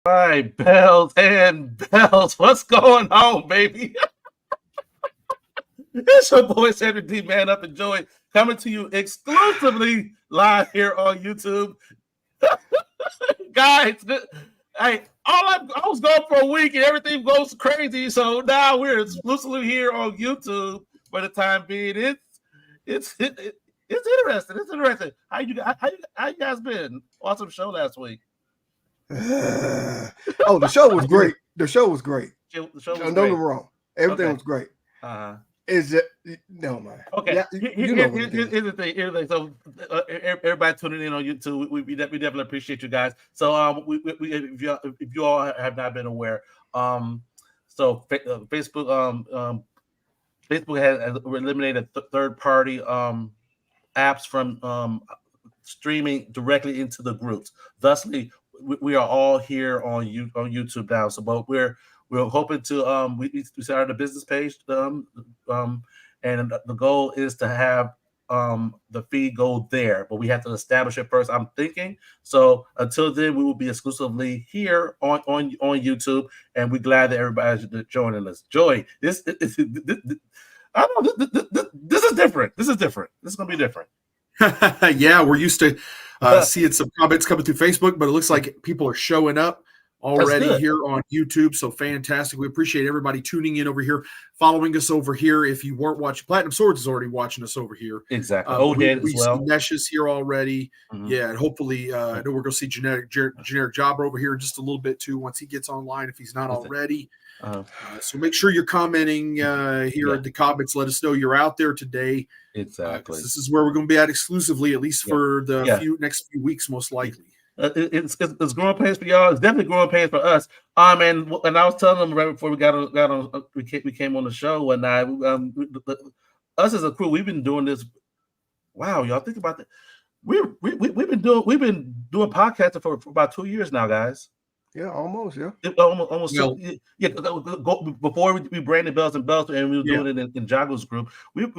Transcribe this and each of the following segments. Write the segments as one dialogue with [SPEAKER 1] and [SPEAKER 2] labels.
[SPEAKER 1] Right, bells and bells. What's going on, baby? It's your boy Cedric D. Man Up and Joy coming to you exclusively live here on YouTube. Guys, hey, I was gone for a week and everything goes crazy. So now we're exclusively here on YouTube for the time being. It's interesting. It's interesting. How you guys been? Awesome show last week.
[SPEAKER 2] Oh, the show was great. The show was great.
[SPEAKER 1] The show was
[SPEAKER 2] Don't
[SPEAKER 1] great.
[SPEAKER 2] get me wrong. Everything was great. Is it? No, man.
[SPEAKER 1] Okay.
[SPEAKER 2] Yeah,
[SPEAKER 1] here's the thing. So everybody tuning in on YouTube, we definitely appreciate you guys. So if you all have not been aware, so Facebook Facebook has eliminated third party apps from streaming directly into the groups. Thusly, we are all here on YouTube now. So, but we're hoping to we started a business page and the goal is to have the feed go there, but we have to establish it first, I'm thinking. So until then, we will be exclusively here on YouTube, and we're glad that everybody's joining us. Joy, this I don't know, this is different. This is different. This is gonna be different.
[SPEAKER 3] Yeah, we're used to seeing some comments coming through Facebook, but it looks like people are showing up already here on YouTube. So fantastic. We appreciate everybody tuning in over here, following us over here. If you weren't watching, Platinum Swords is already watching us over here.
[SPEAKER 1] Exactly.
[SPEAKER 3] We see Meshes here already. Mm-hmm. Yeah, and hopefully I know we're going to see generic Jobber over here in just a little bit too once he gets online, if he's not already. So make sure you're commenting here in the comments. Let us know you're out there today.
[SPEAKER 1] Exactly.
[SPEAKER 3] This is where we're going to be at exclusively, at least for the next few weeks, most likely.
[SPEAKER 1] It's growing pains for y'all. It's definitely growing pains for us. And I was telling them right before we got on, we came on the show, and us as a crew, we've been doing this. Wow, y'all think about that. We've been doing podcasting for about 2 years now, guys.
[SPEAKER 2] Yeah, almost. Yeah,
[SPEAKER 1] almost. Yeah. Before we branded Bells and Bells, and we were doing it in Jago's group. We're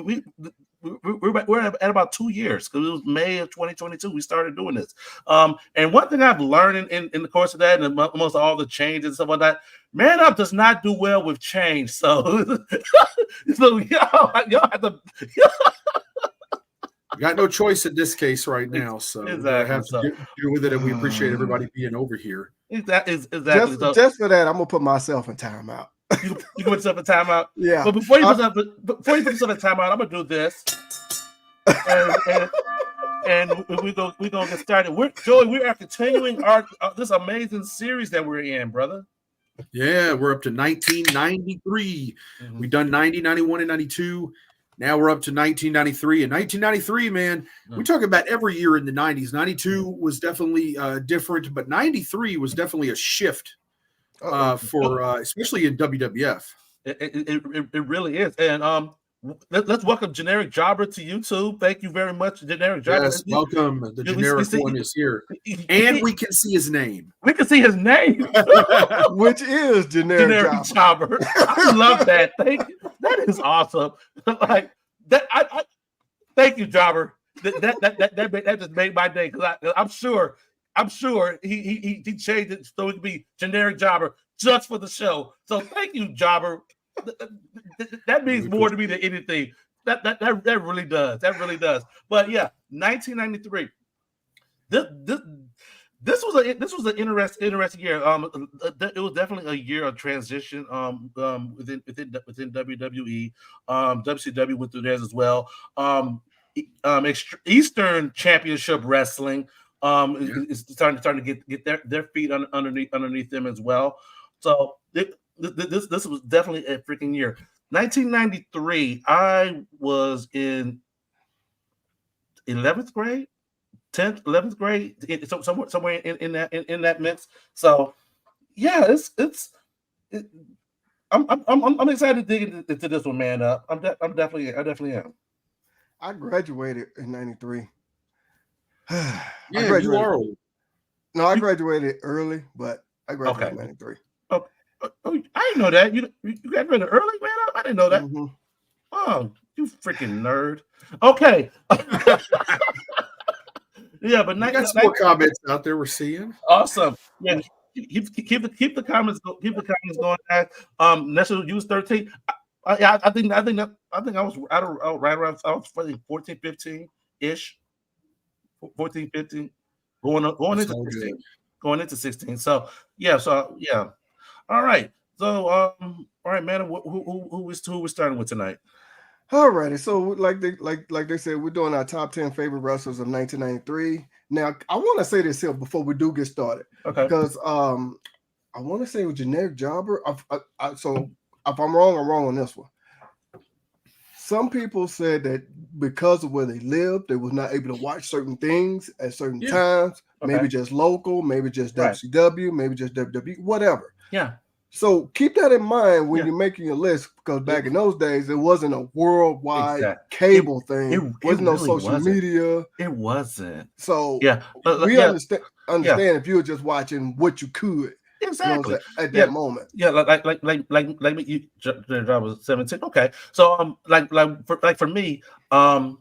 [SPEAKER 1] at about 2 years, because it was May of 2022 we started doing this. And one thing I've learned in the course of that, and almost all the changes and stuff like that, Man Up does not do well with change. So, y'all have to.
[SPEAKER 3] You got no choice in this case right now, so
[SPEAKER 1] exactly.
[SPEAKER 3] Have to deal with it, and we appreciate everybody being over here.
[SPEAKER 1] Exactly.
[SPEAKER 2] Just for that, I'm gonna put myself in timeout.
[SPEAKER 1] You put yourself in timeout.
[SPEAKER 2] Yeah.
[SPEAKER 1] But before you put yourself in timeout, I'm gonna do this, and we're gonna get started. We are continuing this amazing series that we're in, brother.
[SPEAKER 3] Yeah, we're up to 1993. Mm-hmm. We've done 90, 91, and 92. Now we're up to 1993. And 1993, man, we talk about every year in the 90s. 92 was definitely different, but 93 was definitely a shift for especially in WWF.
[SPEAKER 1] It really is. And let's welcome Generic Jobber to YouTube. Thank you very much, Generic Jobber.
[SPEAKER 3] Yes, welcome. The generic one is here. And we can see his name.
[SPEAKER 1] We can see his name.
[SPEAKER 2] Which is Generic
[SPEAKER 1] Jobber. I love that. Thank you. That is awesome. Like that. I thank you, Jobber. That just made my day, because I'm sure he changed it so it could be Generic Jobber just for the show. So thank you, Jobber. That means more to me than anything. That really does. That really does. But yeah, 1993. This was an interesting year. It was definitely a year of transition within WWE. WCW went through theirs as well. Eastern Championship Wrestling is starting to get their feet underneath them as well. So this was definitely a freaking year. 1993, I was in 11th grade. 10th, 11th grade, somewhere in that mix. So, yeah, I'm excited to dig into this one, Man Up. I definitely am.
[SPEAKER 2] I graduated in 93.
[SPEAKER 3] Yeah, you are old.
[SPEAKER 2] No, I graduated early, but I graduated in 93.
[SPEAKER 1] Oh, I didn't know that. You graduated early, Man Up? I didn't know that.
[SPEAKER 2] Mm-hmm.
[SPEAKER 1] Oh, you freaking nerd. Okay. Yeah, but
[SPEAKER 3] got some more comments out there we're seeing.
[SPEAKER 1] Awesome. Yeah, keep the comments going. National Use 13. I think I was right around. I was 14, 15 ish, 14, 15, going into 16, going into 16. So yeah. All right. So all right, man. Who we starting with tonight?
[SPEAKER 2] All righty. So like they said, we're doing our top 10 favorite wrestlers of 1993. Now I want to say this here before we do get started.
[SPEAKER 1] Okay.
[SPEAKER 2] Because I want to say it was generic jobber. So if I'm wrong, I'm wrong on this one. Some people said that because of where they lived, they was not able to watch certain things at certain times. Okay. Maybe just local, maybe just WCW, maybe just WWE, whatever.
[SPEAKER 1] Yeah.
[SPEAKER 2] So keep that in mind when you're making your list, because back in those days, it wasn't a worldwide cable thing. It wasn't no social media.
[SPEAKER 1] It wasn't.
[SPEAKER 2] So we understand if you were just watching what you could.
[SPEAKER 1] Exactly.
[SPEAKER 2] At that moment.
[SPEAKER 1] Yeah, like me, you job was 17. Okay. So for me, I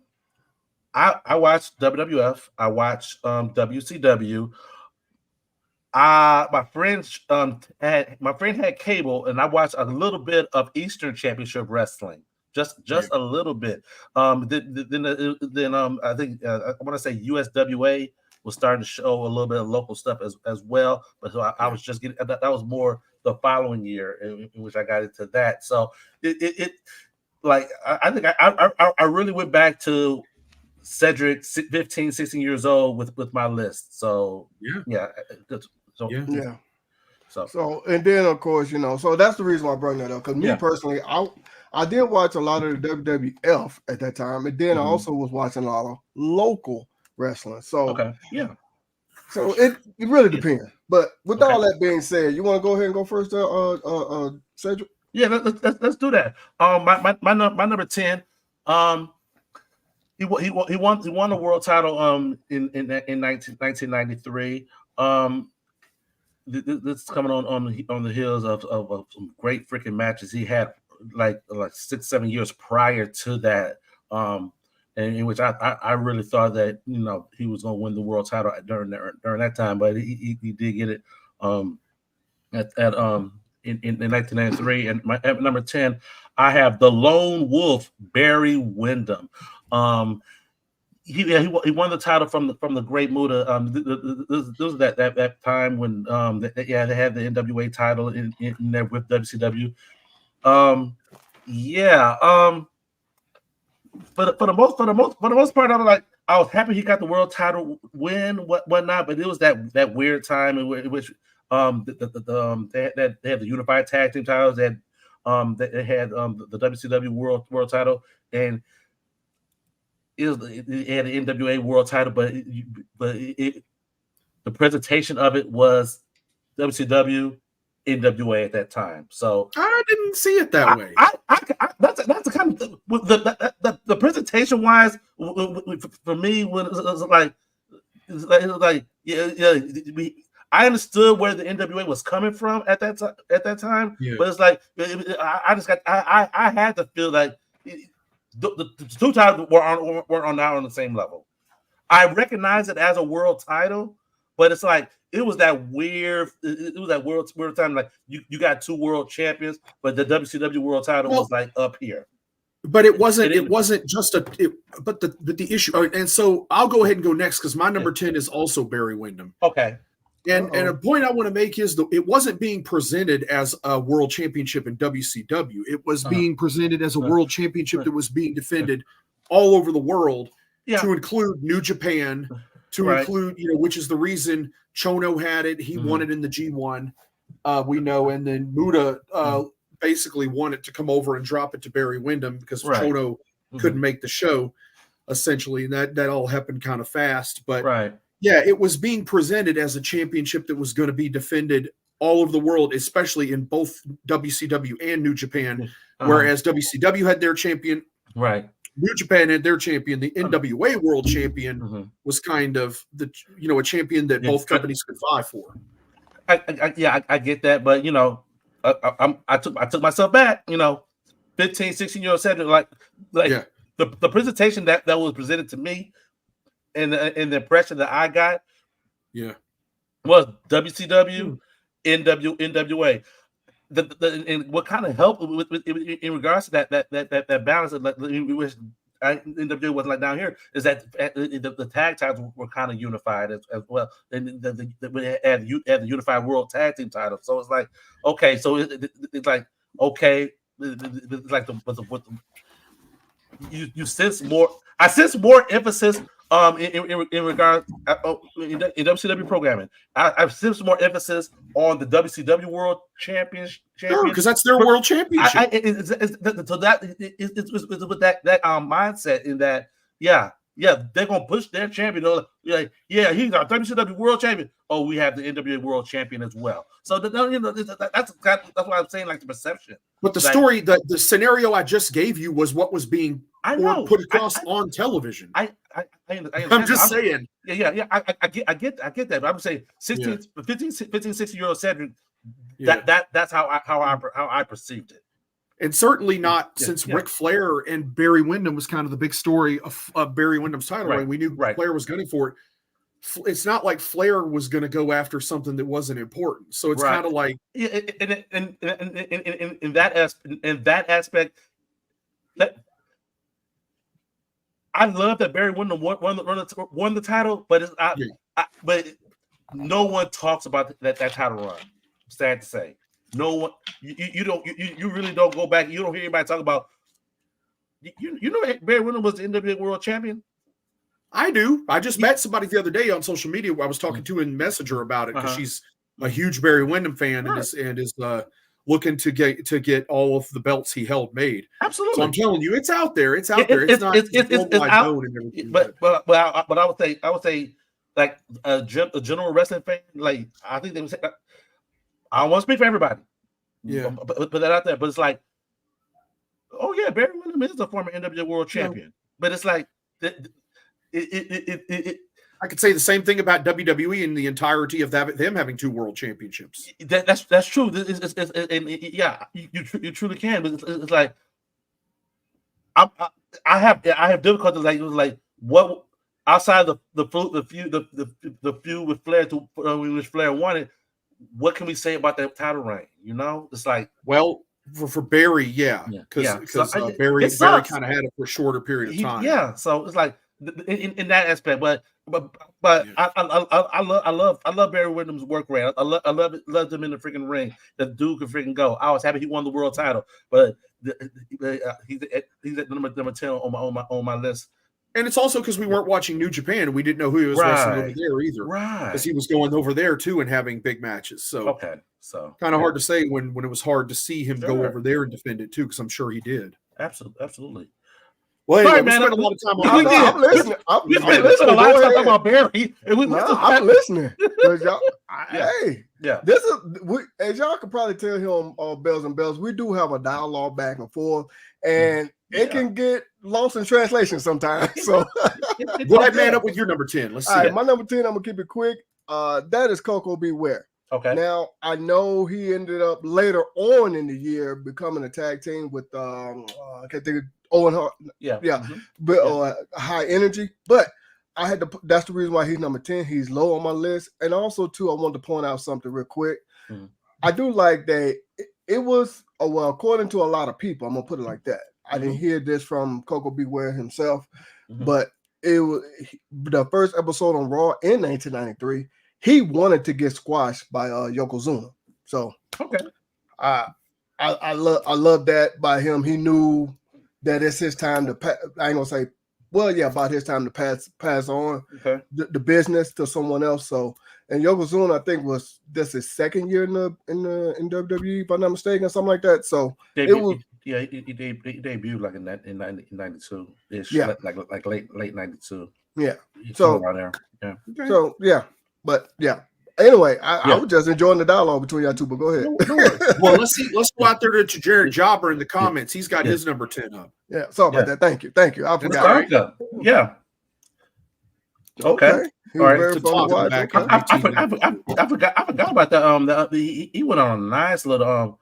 [SPEAKER 1] watched WWF, I watched WCW. My friend had cable, and I watched a little bit of Eastern Championship Wrestling, just a little bit. Then I think I want to say USWA was starting to show a little bit of local stuff as well. But so I was just getting that was more the following year in which I got into that. So it like I think I really went back to Cedric 15, 16 years old with my list. So yeah.
[SPEAKER 2] So and then of course, so that's the reason why I brought that up. Because me personally, I did watch a lot of the WWF at that time, and then I also was watching a lot of local wrestling. So so it really depends. But with all that being said, you want to go ahead and go first, Cedric?
[SPEAKER 1] Yeah, let's do that. My number 10. He won the world title in 1993. This is coming on the heels of some great freaking matches he had like 6-7 years prior to that, and in which I really thought that he was going to win the world title during that time, but he did get it in 1993. And at number 10, I have the Lone Wolf, Barry Windham. He won the title from the Great Muta. This was that time when they had the NWA title in there with WCW. For the most part, I was happy he got the world title win, whatnot. But it was that weird time in which they had the unified tag team titles. They had the WCW world title, and it had the NWA world title, but the presentation of it was WCW, NWA at that time. So
[SPEAKER 3] I didn't see it that way.
[SPEAKER 1] That's the kind of the presentation wise for me when it was like I understood where the NWA was coming from at that time, but it's like I had to feel like the two titles were on the same level. I recognize it as a world title, but it's like it was that weird time. Like you got two world champions, but the WCW world title was like up here.
[SPEAKER 3] But it wasn't just but the issue, and so I'll go ahead and go next because my number 10 is also Barry Windham.
[SPEAKER 1] Okay.
[SPEAKER 3] And a point I want to make is it wasn't being presented as a world championship in WCW. It was being presented as a world championship that was being defended all over the world to include New Japan, to include, which is the reason Chono had it. He won it in the G1, we know. And then Muta basically wanted to come over and drop it to Barry Windham because Chono couldn't make the show, essentially. And that all happened kind of fast. But yeah, it was being presented as a championship that was going to be defended all over the world, especially in both WCW and New Japan, whereas WCW had their champion.
[SPEAKER 1] Right.
[SPEAKER 3] New Japan had their champion. The NWA World Champion was kind of a champion that both companies could vie for.
[SPEAKER 1] I get that, but I took myself back. 15, 16 year old said the presentation that was presented to me, and the impression that I got, was WCW, NWA. And what kind of helped in regards to that balance of like we wish NWA was like down here is that the tag titles were kind of unified as well, and we had the unified world tag team title. So it's like okay, so it's like okay, it's like you sense more. I sense more emphasis in regard in WCW programming. I sense more emphasis on the WCW World Championship.
[SPEAKER 3] Sure, because that's their world championship.
[SPEAKER 1] So that is with that mindset in that they're gonna push their champion. Like he's our WCW World Champion. Oh, we have the NWA World Champion as well. So that's why I'm saying like the perception.
[SPEAKER 3] But the story, the scenario I just gave you was what was being put across on television. I'm just saying.
[SPEAKER 1] Yeah. I get that. But I'm saying 15, 16-year-old Cedric. That's how I perceived it.
[SPEAKER 3] And certainly not since Ric Flair and Barry Windham was kind of the big story of Barry Windham's title reign. We knew Flair was gunning for it. It's not like Flair was going to go after something that wasn't important. So it's kind of like
[SPEAKER 1] in that aspect, I love that Barry Windham won the title, but but no one talks about that title run. Sad to say, no one. You really don't go back. You don't hear anybody talk about. You know Barry Windham was the NWA World Champion.
[SPEAKER 3] I do. I just met somebody the other day on social media. I was talking to in Messenger about it because she's a huge Barry Windham fan and is looking to get all of the belts he held made.
[SPEAKER 1] Absolutely.
[SPEAKER 3] So I'm telling you, it's out there. It's out there. It's not out.
[SPEAKER 1] But I would say like a general wrestling fan, like I think they would say. I don't want to speak for everybody.
[SPEAKER 3] Yeah.
[SPEAKER 1] Put that out there. But it's like, oh yeah, Barry Windham is a former NWA World Champion. But it's like
[SPEAKER 3] I could say the same thing about WWE in the entirety of them having 2 world championships.
[SPEAKER 1] That's true. You truly can. But it's like I have difficulties like what outside the feud with Flair which Flair wanted. What can we say about that title reign? You know, it's like
[SPEAKER 3] for Barry, because Barry kind of had it for a shorter period of time.
[SPEAKER 1] So it's like in that aspect, but I love Barry Windham's work rate. I love him in the freaking ring. The dude can freaking go. I was happy he won the world title, but he's at number 10 on my list.
[SPEAKER 3] And it's also because we weren't watching New Japan. We didn't know who he was wrestling over there either.
[SPEAKER 1] Right.
[SPEAKER 3] Because he was going over there too and having big matches. So kind of hard to say when it was hard to see him go over there and defend it too, because I'm sure he did.
[SPEAKER 1] Absolutely.
[SPEAKER 3] Well, anyway, we spent a lot of time on
[SPEAKER 2] that. I'm listening.
[SPEAKER 1] We spent a lot of time about Barry.
[SPEAKER 2] I'm listening. Hey, this is as y'all can probably tell here on Bells and Bells, we do have a dialogue back and forth, and it can get lost in translation sometimes. So
[SPEAKER 3] go ahead, man, up with your number 10. Let's see.
[SPEAKER 2] All right, my number 10, I'm gonna keep it quick. That is Koko B. Ware.
[SPEAKER 1] Okay.
[SPEAKER 2] Now I know he ended up later on in the year becoming a tag team with I can't think of Owen Hart. But High Energy. But I had to. That's the reason why he's number 10. He's low on my list. And also too, I wanted to point out something real quick. I do like that it was according to a lot of people. I'm gonna put it like that. I didn't hear this from Koko B. Ware himself, but it was the first episode on Raw in 1993. He wanted to get squashed by Yokozuna. So I love that by him. He knew that it's his time to I ain't gonna say about his time to pass on the business to someone else. So and Yokozuna, I think this his second year in WWE, if I'm not mistaken, something like that. So he debuted
[SPEAKER 1] like in 92 ish, like late 92.
[SPEAKER 2] Yeah.
[SPEAKER 1] So around there.
[SPEAKER 2] So but anyway, I was just enjoying the dialogue between y'all two, but go ahead.
[SPEAKER 3] Well, let's go out there to Jared Jobber in the comments. He's got his number 10 up.
[SPEAKER 2] Yeah, sorry about that. Thank you. I forgot.
[SPEAKER 1] Yeah. Okay. All right. I forgot about that. He went on a nice little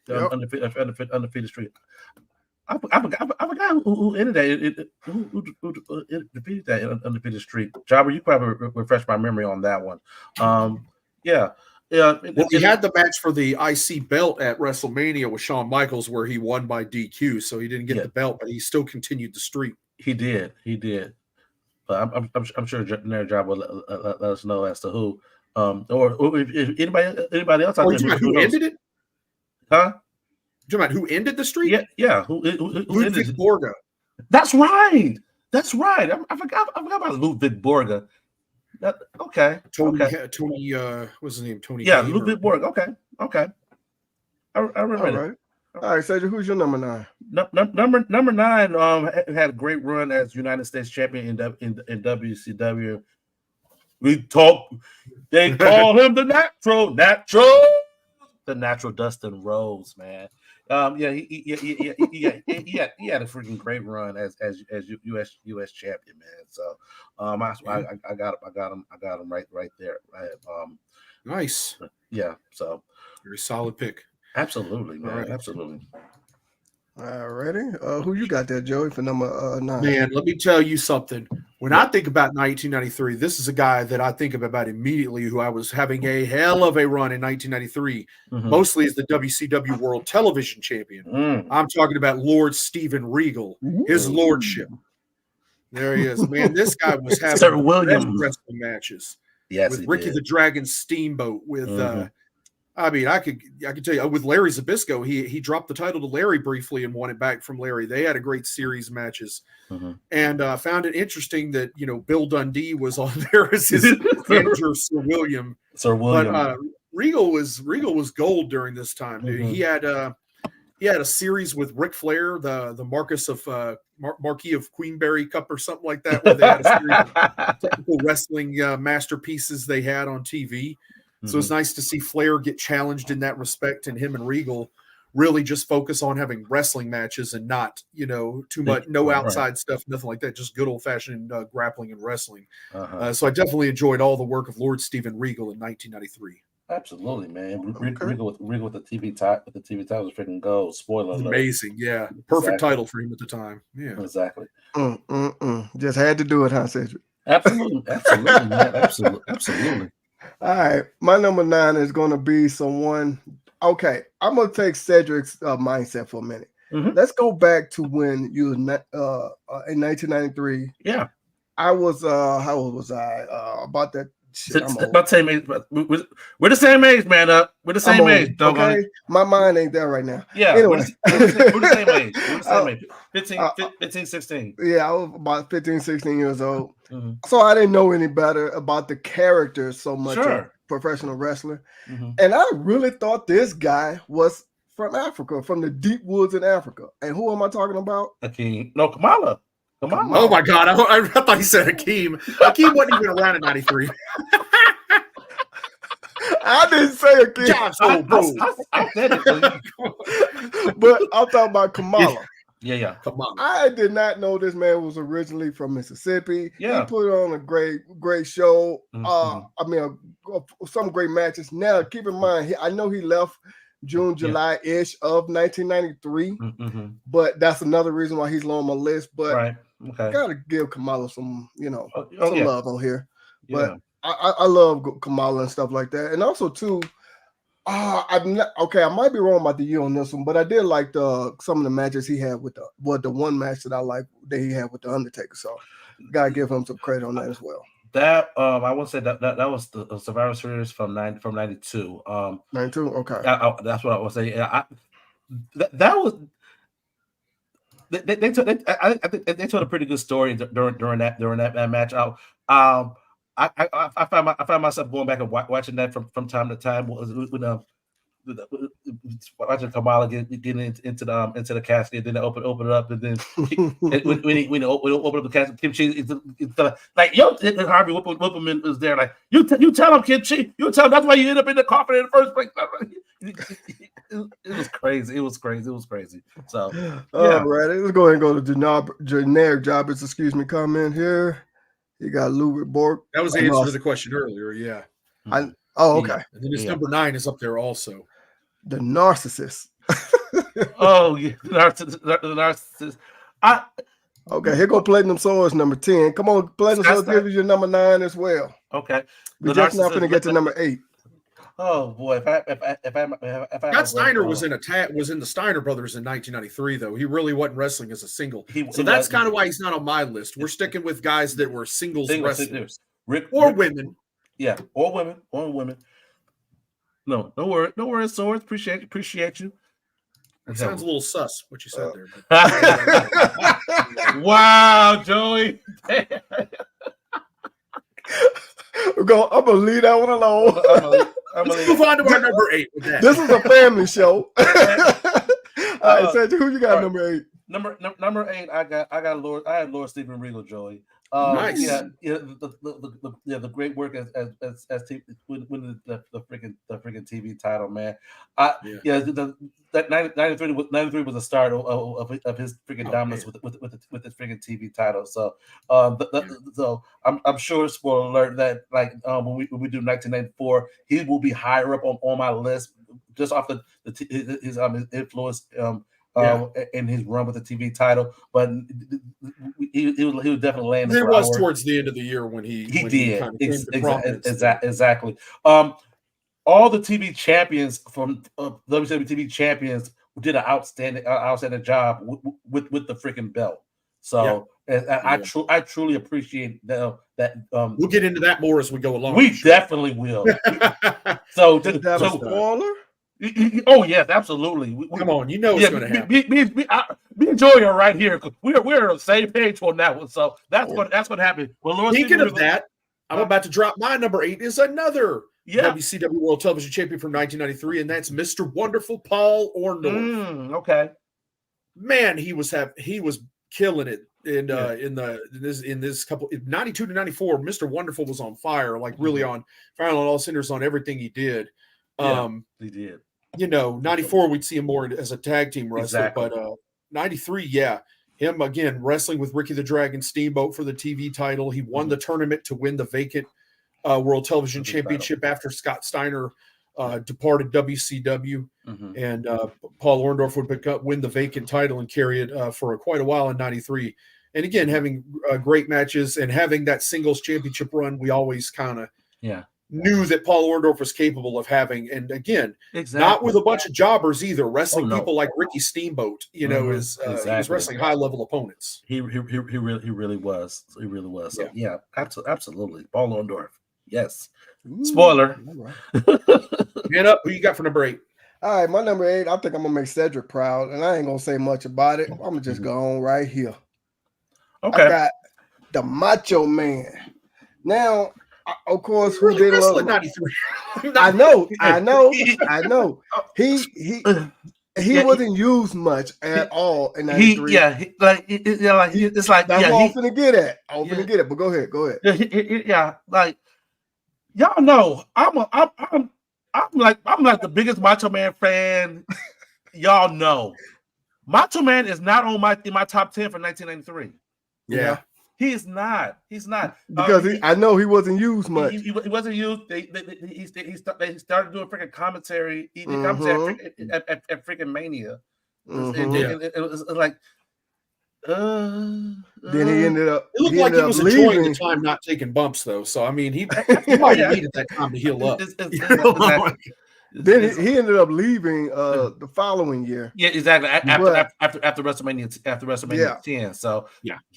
[SPEAKER 1] undefeated streak. I forgot who ended that. Who defeated that undefeated streak? Jobber, you probably refresh my memory on that one. Yeah.
[SPEAKER 3] Well, he had the match for the IC belt at WrestleMania with Shawn Michaels where he won by DQ, so he didn't get the belt, but he still continued the streak.
[SPEAKER 1] He did. But I'm sure Nerd Job will let us know as to who, or if anybody else out there
[SPEAKER 3] who ended it?
[SPEAKER 1] Huh?
[SPEAKER 3] You talking about who ended the streak?
[SPEAKER 1] Yeah. Who
[SPEAKER 3] Ludwig Borga.
[SPEAKER 1] That's right. I forgot about Ludwig Borga. Okay.
[SPEAKER 3] Tony, what's his name? Tony.
[SPEAKER 1] Yeah, Ludwig Borga. Okay. I remember
[SPEAKER 2] it. All right, Cedric, who's your number 9?
[SPEAKER 1] Number 9 had a great run as United States champion in WCW. They call him the natural Dustin Rhodes, man. He had a freaking great run as US champion, man. So I got him right there.
[SPEAKER 3] Nice.
[SPEAKER 1] Yeah. So
[SPEAKER 3] very solid pick.
[SPEAKER 1] Absolutely, man.
[SPEAKER 3] Right.
[SPEAKER 1] Absolutely.
[SPEAKER 2] All righty. Who you got there, Joey, for number 9?
[SPEAKER 3] Man, let me tell you something. When I think about 1993, this is a guy that I think about immediately who I was having a hell of a run in 1993, mostly as the WCW World Television Champion. I'm talking about Lord Steven Regal, his lordship. There he is. Man, this guy was having
[SPEAKER 1] Sir William
[SPEAKER 3] wrestling matches.
[SPEAKER 1] Yes,
[SPEAKER 3] with Ricky the Dragon Steamboat, with I mean, I could tell you with Larry Zbyszko, he dropped the title to Larry briefly and won it back from Larry. They had a great series of matches, and found it interesting that Bill Dundee was on there as his manager, Sir William. But Regal was gold during this time, dude. He had a series with Ric Flair, the Marquis of Queenberry Cup or something like that, where they had a series of technical wrestling masterpieces they had on TV. So it's nice to see Flair get challenged in that respect, and him and Regal really just focus on having wrestling matches and not, too much, no outside stuff, nothing like that, just good old-fashioned grappling and wrestling. So I definitely enjoyed all the work of Lord Steven Regal in 1993.
[SPEAKER 1] Absolutely, man. Regal with the TV title was freaking gold. Spoiler alert.
[SPEAKER 3] Amazing, yeah. Perfect title for him at the time. Yeah,
[SPEAKER 1] exactly.
[SPEAKER 2] Just had to do it, huh, Cedric?
[SPEAKER 1] Absolutely, man. Absolutely.
[SPEAKER 2] All right, my number 9 is going to be someone. Okay, I'm going to take Cedric's mindset for a minute. Let's go back to when you was in 1993.
[SPEAKER 1] Yeah,
[SPEAKER 2] I was how old was I? About that. Shit,
[SPEAKER 1] about the same age. We're the same age, man. We're the same age.
[SPEAKER 2] Okay, my mind ain't there right now.
[SPEAKER 1] Yeah,
[SPEAKER 2] anyway.
[SPEAKER 1] we're the same age. We're the same age. 15, 16.
[SPEAKER 2] Yeah, I was about 15, 16 years old. So I didn't know any better about the characters so much of professional wrestling. And I really thought this guy was from Africa, from the deep woods in Africa. And who am I talking about?
[SPEAKER 1] Hakeem. No, Kamala.
[SPEAKER 3] Oh my God! I thought he said Hakeem. Hakeem wasn't even around in '93.
[SPEAKER 2] I didn't say Hakeem.
[SPEAKER 1] I said it,
[SPEAKER 2] but I'm talking about Kamala.
[SPEAKER 1] Yeah.
[SPEAKER 2] Kamala. I did not know this man was originally from Mississippi.
[SPEAKER 1] Yeah,
[SPEAKER 2] he put on a great show. I mean, some great matches. Now, keep in mind, I know he left June, July-ish of 1993, but that's another reason why he's low on my list. But gotta give Kamala some, some love on here. But I love Kamala and stuff like that, and also too. I'm not okay. I might be wrong about the year on this one, but I did like some of the matches he had with the one match that I like that he had with the Undertaker. So gotta give him some credit on that as well.
[SPEAKER 1] That I will say that was the Survivor Series from 92.
[SPEAKER 2] 92, okay.
[SPEAKER 1] That's what I would say. That was they told a pretty good story during that match. I find myself going back and watching that from time to time when watching Kamala getting into the casket, then they open it up, and then when he open up the casket, Kim Chi like Harvey Whippleman was there, like you tell him, Kim Chi, you tell him that's why you end up in the coffin in the first place. It was crazy. So
[SPEAKER 2] all right, let's go ahead and go to generic jobbers. Comment here. You got Ludwig Borg.
[SPEAKER 3] That was the answer to the question earlier. Yeah.
[SPEAKER 2] Okay.
[SPEAKER 3] And then his number 9 is up there also.
[SPEAKER 2] The Narcissist.
[SPEAKER 1] Oh, yeah. The Narcissist.
[SPEAKER 2] Okay, here go Platinum Swords, number 10. Come on, Platinum Swords, give you your number 9 as well.
[SPEAKER 1] Okay.
[SPEAKER 2] We're just not going to get to number 8.
[SPEAKER 1] Oh boy, if I
[SPEAKER 3] Scott Steiner was in the Steiner Brothers in 1993, though. He really wasn't wrestling as a single. So that's kind of why he's not on my list. We're sticking with guys that were singles wrestlers. Women.
[SPEAKER 1] Yeah, or women. No worries, Swords. Appreciate you.
[SPEAKER 3] That sounds a little sus, what you said there.
[SPEAKER 1] Wow, Joey.
[SPEAKER 2] I'm gonna leave that one alone.
[SPEAKER 3] Let's move on to our number 8 with that.
[SPEAKER 2] This is a family show. All right, Sanjay, who you got number 8?
[SPEAKER 1] Number 8, I had Lord Steven Regal, Joey.
[SPEAKER 3] Nice.
[SPEAKER 1] The great work as winning the freaking TV title, man. That 93 was the start of his freaking dominance with his freaking TV title. So so I'm sure, spoiler alert, that when we do 1994, he will be higher up on my list just off his influence in his run with the TV title, but he was definitely landing.
[SPEAKER 3] It was towards the end of the year when he
[SPEAKER 1] did exactly. All the TV champions from WCW TV champions did an outstanding job with the freaking belt. So I truly appreciate that.
[SPEAKER 3] We'll get into that more as we go along.
[SPEAKER 1] We definitely will. So
[SPEAKER 2] spoiler.
[SPEAKER 1] Oh yes, absolutely.
[SPEAKER 3] Come on, you know it's going to happen.
[SPEAKER 1] Me and Joey are right here. We're on the same page on that one. So that's what happened. Well,
[SPEAKER 3] speaking of that, I'm about to drop my number 8 is another WCW World Television Champion from 1993, and that's Mr. Wonderful Paul Orndorff.
[SPEAKER 1] Okay,
[SPEAKER 3] man, he was killing it in this couple 92 to 94. Mr. Wonderful was on fire, really on fire on all cylinders on everything he did.
[SPEAKER 1] He did.
[SPEAKER 3] 94 we'd see him more as a tag team wrestler, but 93, him again wrestling with Ricky the Dragon Steamboat for the TV title. He won the tournament to win the vacant World Television Championship after Scott Steiner departed WCW, and Paul Orndorff would win the vacant title and carry it for quite a while in 93. And again, having great matches and having that singles championship run, we always kind of knew that Paul Orndorff was capable of having. And again, not with a bunch of jobbers either, wrestling people like Ricky Steamboat, he was wrestling high level opponents.
[SPEAKER 1] He really was. He really was. So, absolutely. Paul Orndorff. Yes. Spoiler.
[SPEAKER 3] Man up. Who you got for number 8?
[SPEAKER 2] All right, my number 8, I think I'm going to make Cedric proud, and I ain't going to say much about it. I'm going to just go on right here.
[SPEAKER 1] Okay.
[SPEAKER 2] I got the Macho Man. Now, of course, who did love
[SPEAKER 3] 93?
[SPEAKER 2] I know. He wasn't used much at all in 93.
[SPEAKER 1] It's like
[SPEAKER 2] that's what I'm finna get at. I'm finna get it, but go ahead.
[SPEAKER 1] Y'all know I'm like the biggest Macho Man fan. Y'all know Macho Man is not on in my top 10 for 1993.
[SPEAKER 2] Yeah.
[SPEAKER 1] He is not. He's not
[SPEAKER 2] because I know he wasn't used much.
[SPEAKER 1] He wasn't used. He started doing freaking commentary. He did commentary at freaking Mania. It was like.
[SPEAKER 2] Then he ended up.
[SPEAKER 3] It looked like he was enjoying the time not taking bumps, though. So I mean, he might have needed that time to heal up.
[SPEAKER 2] Then he ended up leaving the following year.
[SPEAKER 1] Yeah, exactly. After WrestleMania 10. So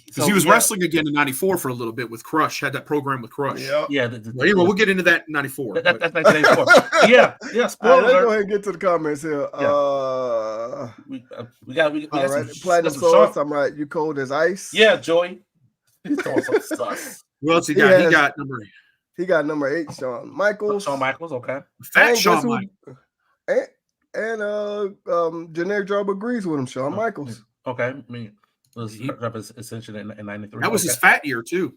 [SPEAKER 3] because he was wrestling again in 94 for a little bit with Crush. Had that program with Crush.
[SPEAKER 1] Anyway,
[SPEAKER 3] we'll get into that in 94.
[SPEAKER 1] That's 1994. Yeah.
[SPEAKER 2] Spoiler. Let's go ahead and get to the comments here.
[SPEAKER 1] We got
[SPEAKER 2] all right. Platinum Source. I'm right. You cold as ice.
[SPEAKER 1] Yeah, Joey. He's throwing some stuff.
[SPEAKER 3] Who else he got? He got number 8.
[SPEAKER 2] He got number 8, Shawn Michaels.
[SPEAKER 1] Okay.
[SPEAKER 3] Fat Shawn Michaels.
[SPEAKER 2] And generic job agrees with him, Shawn Michaels.
[SPEAKER 1] Okay. I mean, was Ascension in 93.
[SPEAKER 3] That was his fat year, too.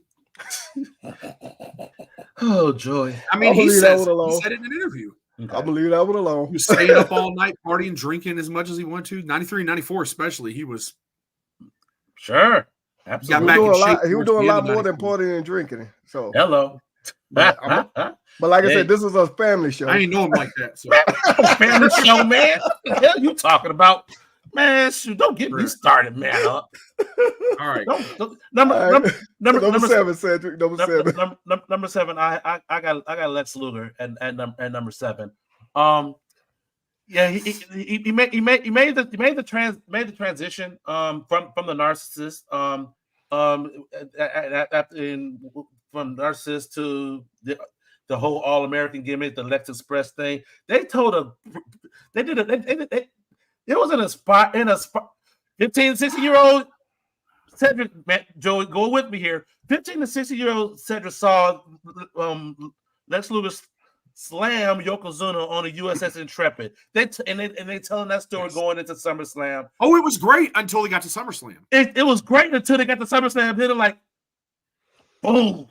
[SPEAKER 1] Oh, Joy.
[SPEAKER 3] I mean, he said it in an interview.
[SPEAKER 2] Okay. I believe that one alone.
[SPEAKER 3] He was staying up all night, partying, drinking as much as he wanted to. 93, 94 especially, he was.
[SPEAKER 1] Sure. Absolutely.
[SPEAKER 2] He was doing a lot more than partying and drinking. So
[SPEAKER 1] hello.
[SPEAKER 2] But like I said, this is a family show.
[SPEAKER 3] I ain't know him like that. So.
[SPEAKER 1] Family show, man. What the hell are you talking about? Man, shoot, don't get me started, man.
[SPEAKER 3] All right.
[SPEAKER 1] Number
[SPEAKER 2] seven, Cedric. Number seven.
[SPEAKER 1] Number seven. I got Lex Luger and number 7. Yeah, he made the transition from the narcissist from narcissist to the whole All American gimmick, the Lex Express thing. It was in a spot 15 to 60-year-old Cedric, Joey, go with me here. 15 to 60-year-old Cedric saw Lex Luger slam Yokozuna on the USS Intrepid. They telling that story going into SummerSlam.
[SPEAKER 3] Oh, it was great until they got to SummerSlam.
[SPEAKER 1] It was great until they got to SummerSlam. Then like, boom.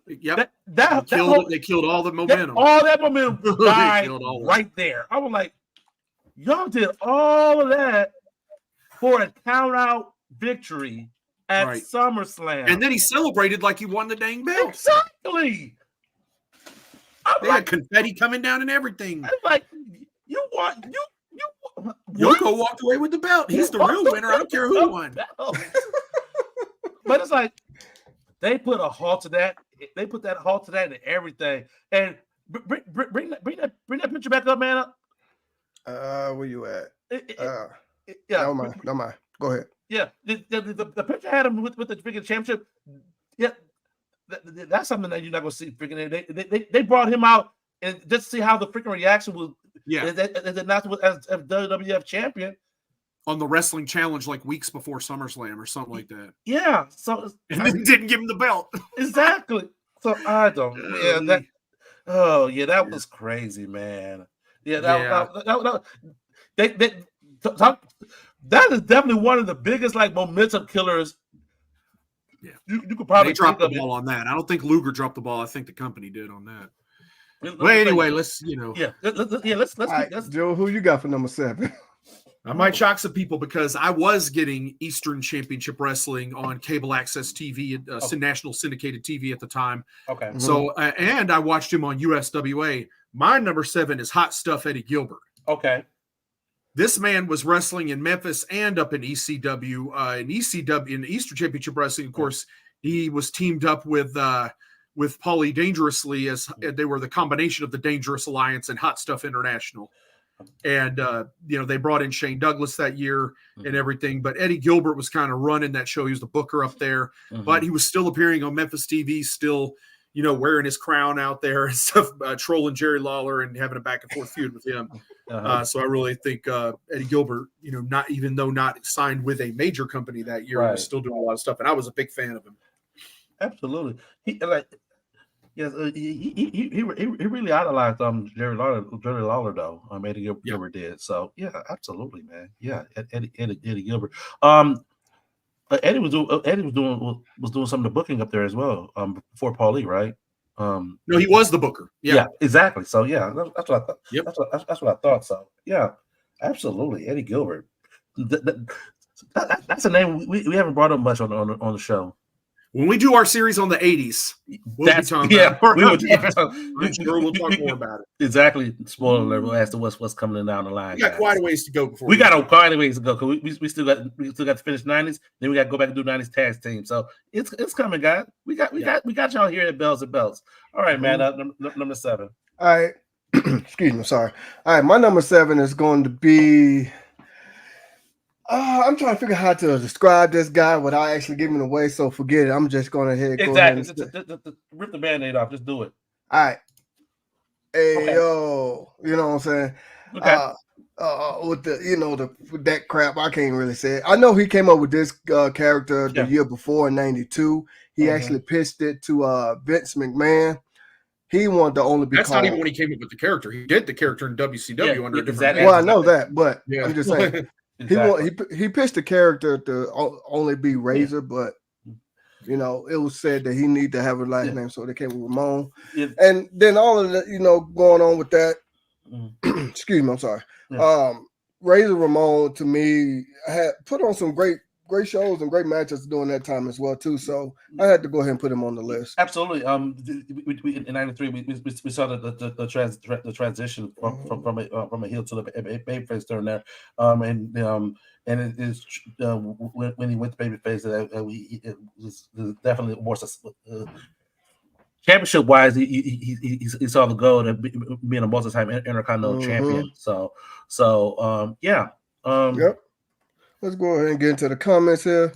[SPEAKER 3] Yep. They killed all the momentum.
[SPEAKER 1] All that momentum died right there. I was like, y'all did all of that for a count-out victory at SummerSlam.
[SPEAKER 3] And then he celebrated like he won the dang belt.
[SPEAKER 1] Exactly.
[SPEAKER 3] They had confetti coming down and everything.
[SPEAKER 1] I'm like,
[SPEAKER 3] Yoko walked away with the belt. He's the real winner. I don't care who won.
[SPEAKER 1] But it's like they put a halt to that. They put that halt to that and everything. And bring that picture back up, man.
[SPEAKER 2] Where you at?
[SPEAKER 1] Yeah.
[SPEAKER 2] Never mind. Go ahead.
[SPEAKER 1] Yeah. The picture had him with the freaking championship. Yeah. That's something that you're not gonna see. Freaking, they brought him out and just to see how the freaking reaction was.
[SPEAKER 3] Yeah,
[SPEAKER 1] as announced as WWF champion
[SPEAKER 3] on the Wrestling Challenge, like weeks before SummerSlam or something like that.
[SPEAKER 1] Yeah, so
[SPEAKER 3] and then didn't give him the belt.
[SPEAKER 1] Exactly. So I don't. Yeah, that was crazy, man. Yeah, that is definitely one of the biggest like momentum killers.
[SPEAKER 3] Yeah,
[SPEAKER 1] you could probably
[SPEAKER 3] drop the ball on that. I don't think Luger dropped the ball. I think the company did on that. Well, anyway, let's.
[SPEAKER 2] Let's Joe, who you got for number 7?
[SPEAKER 3] I might shock some people because I was getting Eastern Championship Wrestling on cable access TV, national syndicated TV at the time.
[SPEAKER 1] Okay.
[SPEAKER 3] So, and I watched him on USWA. My number 7 is Hot Stuff Eddie Gilbert.
[SPEAKER 1] Okay.
[SPEAKER 3] This man was wrestling in Memphis and up in ECW. In Eastern Championship Wrestling, of course, he was teamed up with Paulie Dangerously as they were the combination of the Dangerous Alliance and Hot Stuff International. And, they brought in Shane Douglas that year and everything. But Eddie Gilbert was kind of running that show. He was the booker up there. But he was still appearing on Memphis TV, still, wearing his crown out there and stuff, trolling Jerry Lawler and having a back and forth feud with him. So I really think Eddie Gilbert, not even though not signed with a major company that year, was still doing a lot of stuff. And I was a big fan of him.
[SPEAKER 1] Absolutely. He really idolized Jerry Lawler though. Eddie Gilbert did. So yeah, absolutely, man. Yeah, Eddie Gilbert. Eddie was doing some of the booking up there as well. Before Paulie, right?
[SPEAKER 3] No, he was the booker. Yeah,
[SPEAKER 1] exactly. So yeah, that's what I thought.
[SPEAKER 3] Yep.
[SPEAKER 1] That's what I thought. So yeah, absolutely, Eddie Gilbert. That's a name we haven't brought up much on the show.
[SPEAKER 3] When we do our series on the 80s, we'll be talking about I'm sure we'll talk more about it.
[SPEAKER 1] Exactly. Spoiler alert. We'll ask what's coming down the line.
[SPEAKER 3] We got quite a ways to go before
[SPEAKER 1] we got quite a ways to go because we still got to finish 90s. Then we got to go back and do 90s tag team. So it's coming, guys. We got y'all here at Bells and Belts. All right, man. Number 7.
[SPEAKER 2] All right. Excuse me. Sorry. All right. My number 7 is going to be. I'm trying to figure out how to describe this guy without actually giving it away. So forget it. I'm just going ahead.
[SPEAKER 1] Exactly. Just rip the Band-Aid off. Just do it.
[SPEAKER 2] All right. Hey, yo. You know what I'm saying?
[SPEAKER 1] Okay.
[SPEAKER 2] With with that crap, I can't really say it. I know he came up with this character the year before in '92. He actually pitched it to Vince McMahon. He wanted to only be.
[SPEAKER 3] That's not even when he came up with the character. He did the character in WCW under a different
[SPEAKER 2] name. Well, I know that, but I'm just saying.
[SPEAKER 1] Exactly.
[SPEAKER 2] He pitched the character to only be Razor, but it was said that he needed to have a last name, so they came with Ramon. Yeah. And then all of that, going on with that. Excuse me, I'm sorry. Yeah. Razor Ramon to me had put on some great great shows and great matches during that time as well too. So I had to go ahead and put him on the list.
[SPEAKER 1] Absolutely. We in '93 we saw the transition from a heel to the babyface during there. And it is when he went to babyface, it was definitely more championship wise. He saw the goal to being a multi-time intercontinental champion. So yeah.
[SPEAKER 2] Yep. Let's go ahead and get into the comments here.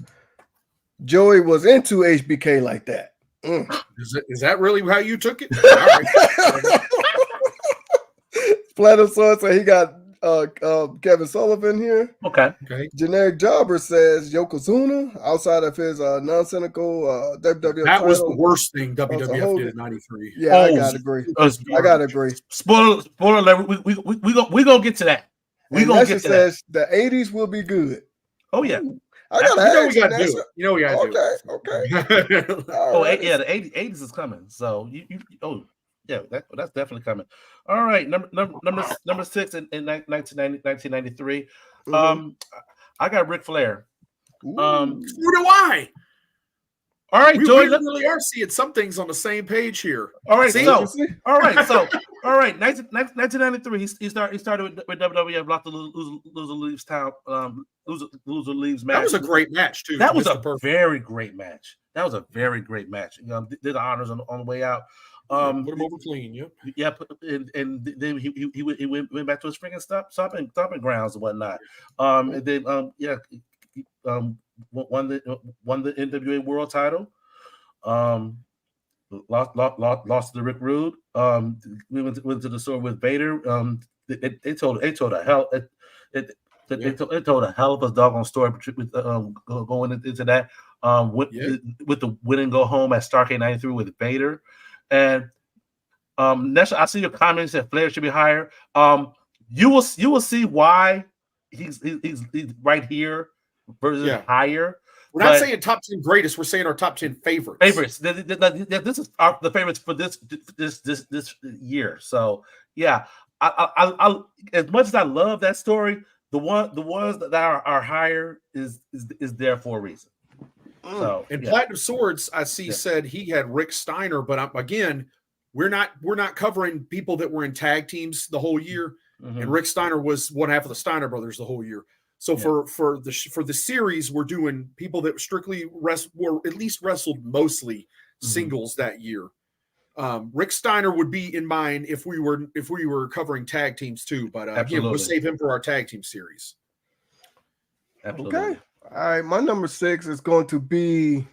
[SPEAKER 2] Joey was into HBK like that.
[SPEAKER 3] Is that really how you took it?
[SPEAKER 2] Platinum Sword said he got Kevin Sullivan here.
[SPEAKER 1] Okay.
[SPEAKER 2] Generic Jobber says Yokozuna outside of his non-cynical WWF.
[SPEAKER 3] That was the worst thing WWF did in '93.
[SPEAKER 2] Yeah, I gotta agree. I gotta agree.
[SPEAKER 1] Spoiler alert. We gonna get to that. We gonna get to that.
[SPEAKER 2] The '80s will be good.
[SPEAKER 1] Oh yeah.
[SPEAKER 2] I gotta
[SPEAKER 3] we gotta do it. You know we gotta do it.
[SPEAKER 2] Okay.
[SPEAKER 1] Right. Yeah, the '80s is coming. So yeah, that's definitely coming. All right, number 6 in 1993. I got Ric Flair.
[SPEAKER 3] Who do I?
[SPEAKER 1] All right, Joey.
[SPEAKER 3] We really are seeing some things on the same page here.
[SPEAKER 1] All right, so 1993. He started with WWF. Lost the loser leaves match.
[SPEAKER 3] That was a great match too.
[SPEAKER 1] That was a very great match. Did the honors on the way out.
[SPEAKER 3] Put him over clean. Yep.
[SPEAKER 1] Yeah, and then he went back to his freaking stomping grounds and whatnot. And then won the NWA World Title. Lost to Rick Rude. We went to the store with Vader. They told a hell of a doggone story with going into that. With the win and go home at Starrcade '93 with Vader. And Nesha, I see your comments that Flair should be higher. You will see why he's right here versus higher.
[SPEAKER 3] We're not saying top 10 greatest. We're saying our top 10 favorites.
[SPEAKER 1] This is the favorites for this year. So yeah, I as much as I love that story, the ones that are higher is there for a reason. So,
[SPEAKER 3] Platinum Swords, I see said he had Rick Steiner, but again, we're not covering people that were in tag teams the whole year, and Rick Steiner was one half of the Steiner brothers the whole year. So for the series, we're doing people that strictly were at least wrestled mostly singles that year. Rick Steiner would be in mind if we were covering tag teams too, but again, we'll save him for our tag team series.
[SPEAKER 1] Absolutely.
[SPEAKER 2] Okay. All right, my number 6 is going to be.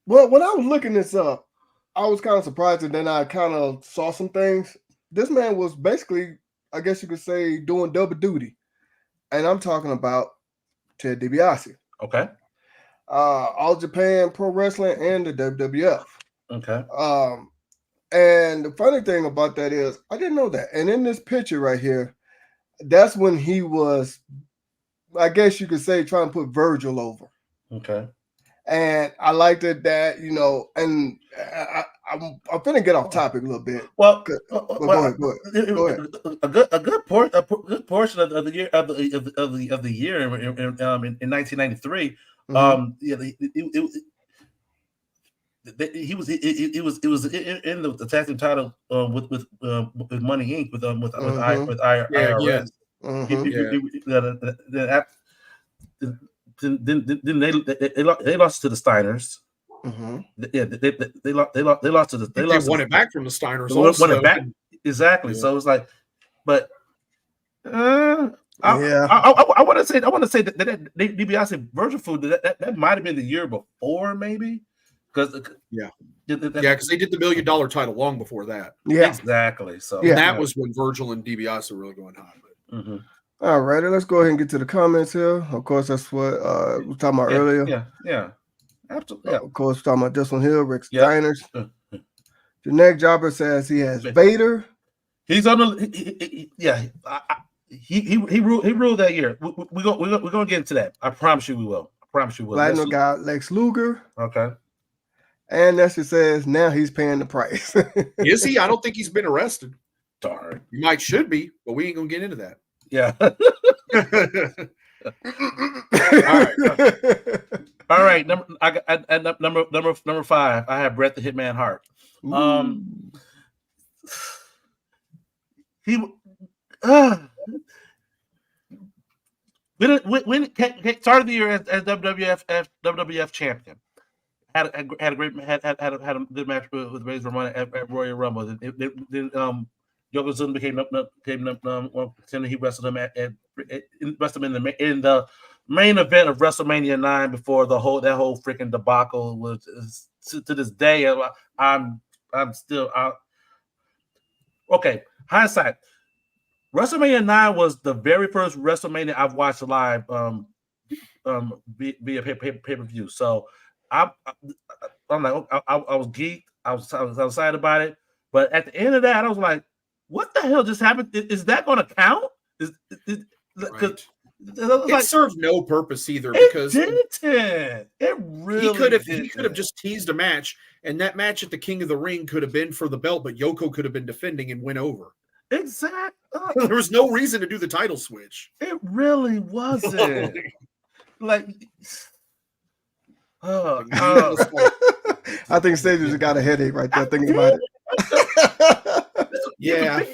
[SPEAKER 2] Well, when I was looking this up, I was kind of surprised, and then I kind of saw some things. This man was basically, I guess you could say, doing double duty, and I'm talking about Ted DiBiase.
[SPEAKER 1] Okay.
[SPEAKER 2] All Japan Pro Wrestling and the WWF.
[SPEAKER 1] Okay.
[SPEAKER 2] And the funny thing about that is, I didn't know that. And in this picture right here, that's when he was, I guess you could say, trying to put Virgil over.
[SPEAKER 1] Okay.
[SPEAKER 2] And I liked it that, and I'm finna get off topic a little bit.
[SPEAKER 1] Well,
[SPEAKER 2] go ahead.
[SPEAKER 1] A good portion of the year of the year in 1993. He was in the tag team title with Money Inc. with IRS. Then they lost to the Steiners. Yeah, they lost to the. They
[SPEAKER 3] won it back from the Steiners.
[SPEAKER 1] Won it back exactly. Yeah. So it was like, but I want to say that DiBiase Virgil Food that might have been the year before, maybe. Because
[SPEAKER 3] because they did the $1 million title long before that.
[SPEAKER 2] Yeah,
[SPEAKER 1] exactly. So
[SPEAKER 3] that was when Virgil and DiBiase were really going high.
[SPEAKER 2] All right, let's go ahead and get to the comments here. Of course, that's what we were talking about earlier.
[SPEAKER 1] Yeah, absolutely. Yeah.
[SPEAKER 2] Of course, we're talking about this one here, Rick Steiner's. The next jobber says he has Vader.
[SPEAKER 1] He's on the he ruled that year. We're gonna get into that. I promise you we will.
[SPEAKER 2] Platinum got Lex Luger.
[SPEAKER 1] Okay.
[SPEAKER 2] And Nestor says now he's paying the price.
[SPEAKER 3] Is he? I don't think he's been arrested.
[SPEAKER 1] Darn.
[SPEAKER 3] He should be, but we ain't gonna get into that.
[SPEAKER 1] Yeah. All right. Number 5. I have Bret the Hitman Hart. He when started the year as WWF champion. Had a good match with Razor Ramon at Royal Rumble. Then Yokozuna became he wrestled him in the main event of WrestleMania 9 before that whole freaking debacle was to this day. I'm still okay. Hindsight. WrestleMania 9 was the very first WrestleMania I've watched live via pay-per-view. So I'm like, I was geeked. I was excited about it. But at the end of that, I was like, what the hell just happened? Is that going to count?
[SPEAKER 3] Right. It served no purpose either because
[SPEAKER 1] it really
[SPEAKER 3] he could have just teased a match, and that match at the King of the Ring could have been for the belt, but Yoko could have been defending and went over.
[SPEAKER 1] Exactly.
[SPEAKER 3] There was no reason to do the title switch.
[SPEAKER 1] It really wasn't. Like,
[SPEAKER 2] I think Sage just got a headache right there thinking about it.
[SPEAKER 3] Yeah,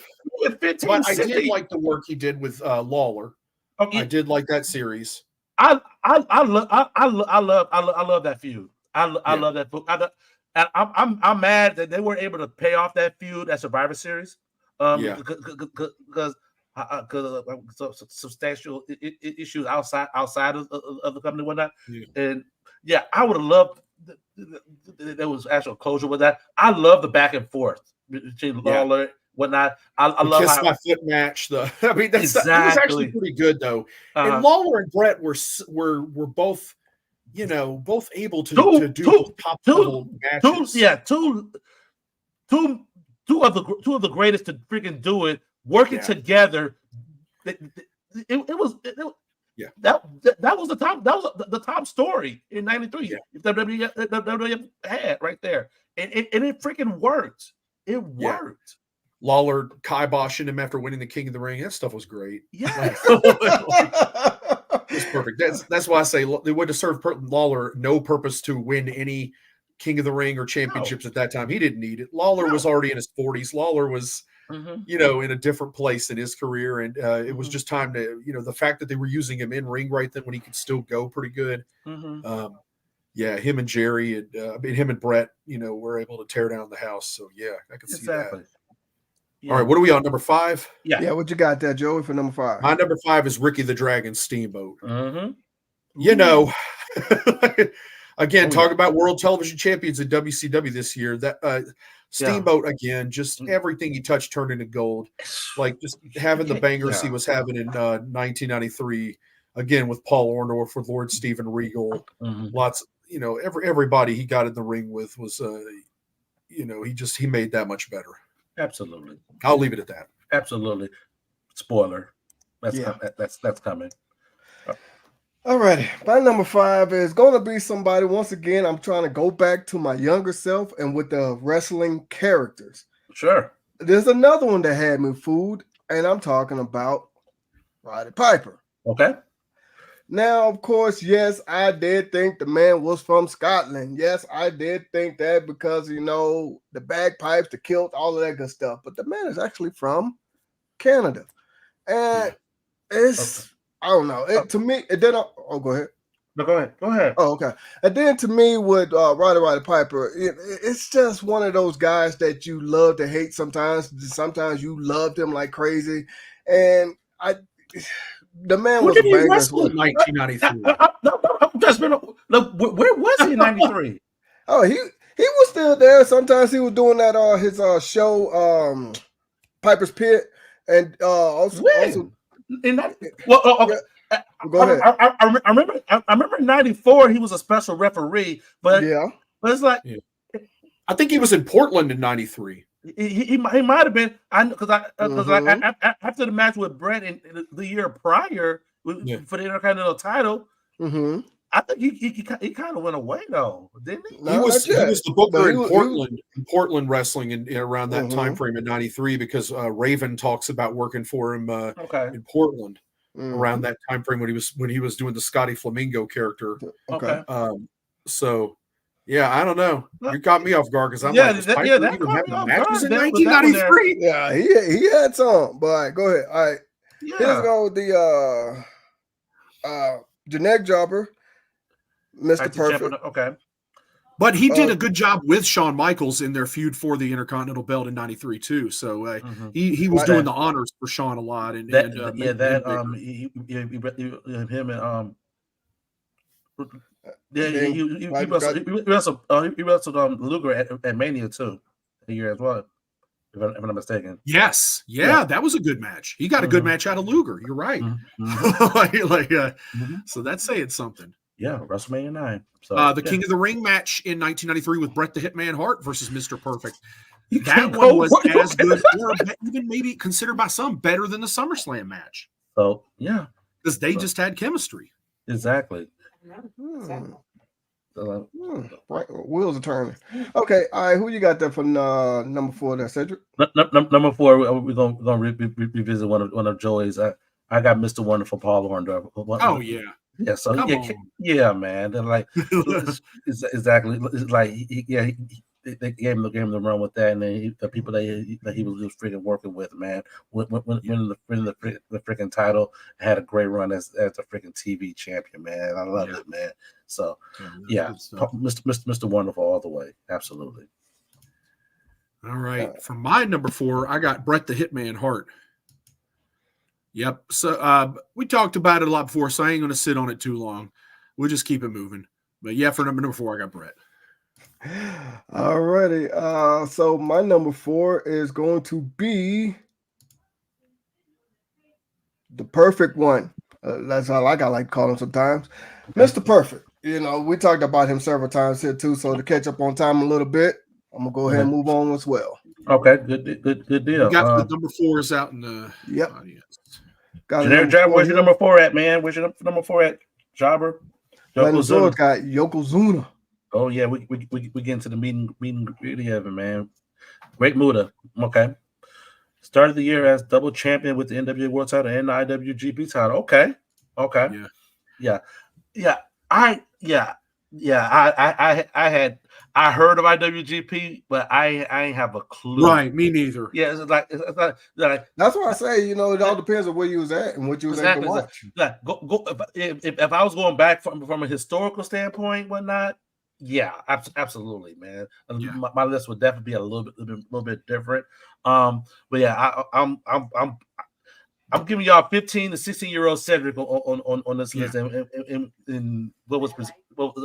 [SPEAKER 3] but I did like the work he did with Lawler. I did like that series.
[SPEAKER 1] I love that feud. I love that book. I'm mad that they weren't able to pay off that feud at Survivor Series. Because substantial issues outside of the company and whatnot. And I would have loved there was actual closure with that. I love the back and forth between Lawler. Whatnot. I love
[SPEAKER 3] Kiss My Foot match. It was actually pretty good though. And Lawler and Bret were both, both able to do top level matches. Two of the greatest to freaking do it, working together. That was the top. That was the top story in '93. WWE had right there, and it freaking worked. It worked. Lawler kiboshing him after winning the King of the Ring. That stuff was great.
[SPEAKER 1] Yeah,
[SPEAKER 3] it's perfect. That's why I say they would have served Lawler no purpose to win any King of the Ring or championships at that time. He didn't need it. Lawler was already in his 40s. Lawler was, in a different place in his career, and it was just time to, the fact that they were using him in ring right then when he could still go pretty good. Him and Jerry, and him and Bret, were able to tear down the house. So I can see that. All right, what are we on, number 5?
[SPEAKER 2] Yeah. What you got there, Joey, for number 5?
[SPEAKER 3] My number 5 is Ricky the Dragon Steamboat. Again, talk about world television champions in WCW this year. That Steamboat again, just everything he touched turned into gold. Like just having the bangers he was having in 1993, again with Paul Orndorff, with Lord Steven Regal, lots. Everybody he got in the ring with was, he made that much better.
[SPEAKER 1] Absolutely.
[SPEAKER 3] I'll leave it at that.
[SPEAKER 1] Absolutely. Spoiler. That's coming.
[SPEAKER 2] All righty. My number 5 is going to be somebody, once again, I'm trying to go back to my younger self and with the wrestling characters.
[SPEAKER 1] Sure.
[SPEAKER 2] There's another one that had me fooled, and I'm talking about Roddy Piper.
[SPEAKER 1] Okay.
[SPEAKER 2] Now, of course, yes, I did think the man was from Scotland. Yes, I did think that because, the bagpipes, the kilt, all of that good stuff. But the man is actually from Canada. And it's... I don't know. To me, it didn't. Oh, go ahead.
[SPEAKER 1] No, go ahead.
[SPEAKER 2] Oh, okay. And then to me, with Roddy Piper, it's just one of those guys that you love to hate sometimes. Sometimes you loved him like crazy. And the man was a banger.
[SPEAKER 3] In 1993.
[SPEAKER 1] Where was he in 93?
[SPEAKER 2] Oh, he was still there. Sometimes he was doing that his show, Piper's Pit, and also.
[SPEAKER 1] In that,
[SPEAKER 2] go ahead.
[SPEAKER 1] I remember in '94 he was a special referee, but it's like
[SPEAKER 3] I think he was in Portland in '93.
[SPEAKER 1] He might have been. Because after the match with Bret in the year prior for the Intercontinental title, I think he kind of went away though, didn't he?
[SPEAKER 3] He was the booker in Portland wrestling in around that time frame in '93 because Raven talks about working for him in Portland. around that time frame when he was doing the Scotty Flamingo character.
[SPEAKER 1] Okay.
[SPEAKER 3] So yeah, I don't know. You caught me off guard because I'm
[SPEAKER 1] Yeah,
[SPEAKER 3] like, was
[SPEAKER 1] that-
[SPEAKER 3] Piper
[SPEAKER 1] yeah, that
[SPEAKER 3] even
[SPEAKER 1] caught
[SPEAKER 3] having
[SPEAKER 1] me off
[SPEAKER 3] matches
[SPEAKER 1] guard.
[SPEAKER 3] in
[SPEAKER 1] That- with that one there.
[SPEAKER 3] 1993?
[SPEAKER 2] Yeah, he had some, but all right, go ahead. All right, let's
[SPEAKER 1] Yeah.
[SPEAKER 2] go with the neck jobber, Mr.
[SPEAKER 1] Right,
[SPEAKER 2] Perfect.
[SPEAKER 1] Okay.
[SPEAKER 3] But he did a good job with Shawn Michaels in their feud for the Intercontinental Belt in '93 too. So he was doing the honors for Shawn a lot. And
[SPEAKER 1] him
[SPEAKER 3] and
[SPEAKER 1] he wrestled Luger at Mania too, a year as well, if I'm not mistaken.
[SPEAKER 3] Yes, that was a good match. He got a good match out of Luger. You're right. So that's saying something.
[SPEAKER 1] Yeah, WrestleMania 9. So
[SPEAKER 3] the King of the Ring match in 1993 with Bret the Hitman Hart versus Mr. Perfect.
[SPEAKER 1] You
[SPEAKER 3] That
[SPEAKER 1] can't
[SPEAKER 3] one
[SPEAKER 1] go
[SPEAKER 3] was
[SPEAKER 1] wrong.
[SPEAKER 3] as good, or even maybe considered by some better than the SummerSlam match.
[SPEAKER 1] So yeah,
[SPEAKER 3] because they just had chemistry.
[SPEAKER 1] Exactly.
[SPEAKER 2] Right, wheels are turning. Okay, all right. Who you got there for number 4 there, Cedric?
[SPEAKER 1] Number 4, we're gonna revisit one of Joey's. I got Mr. Wonderful Paul Orndorff.
[SPEAKER 3] Oh yeah.
[SPEAKER 1] Yeah, so yeah, man. They're like exactly. It's like they gave him the run with that, and then the people that he was just freaking working with, man. Winning the freaking title, had a great run as a freaking TV champion, man. I love it, man. So yeah, Mr. Wonderful all the way, absolutely.
[SPEAKER 3] All right, for my number 4, I got Bret the Hitman Hart. Yep. So we talked about it a lot before, so I ain't going to sit on it too long. We'll just keep it moving. But yeah, for number 4, I got Bret.
[SPEAKER 2] All righty. So my number 4 is going to be the Perfect One. That's how I like to call him sometimes. Mr. Perfect. You know, we talked about him several times here too. So to catch up on time a little bit, I'm gonna go ahead and move on as well.
[SPEAKER 1] Okay, good deal.
[SPEAKER 3] We got the number 4s out in the audience.
[SPEAKER 1] Generic Jobber, where's your number 4 at, man? Where's your number 4 at, Jobber?
[SPEAKER 2] Yokozuna got Yokozuna.
[SPEAKER 1] Oh yeah, we get into the meeting of it, man. Great Muta. Okay. Started the year as double champion with the NWA World Title and the IWGP title. Okay. Yeah. I heard of IWGP, but I ain't have a clue.
[SPEAKER 3] Right, me neither.
[SPEAKER 1] Yeah, it's like
[SPEAKER 2] that's why I say, you know, it all depends on where you was at and what you was able to watch.
[SPEAKER 1] If I was going back from a historical standpoint, whatnot, yeah, absolutely, man. Yeah. My list would definitely be a little bit different. But yeah, I'm giving y'all 15 to 16-year-old Cedric on this list, and what was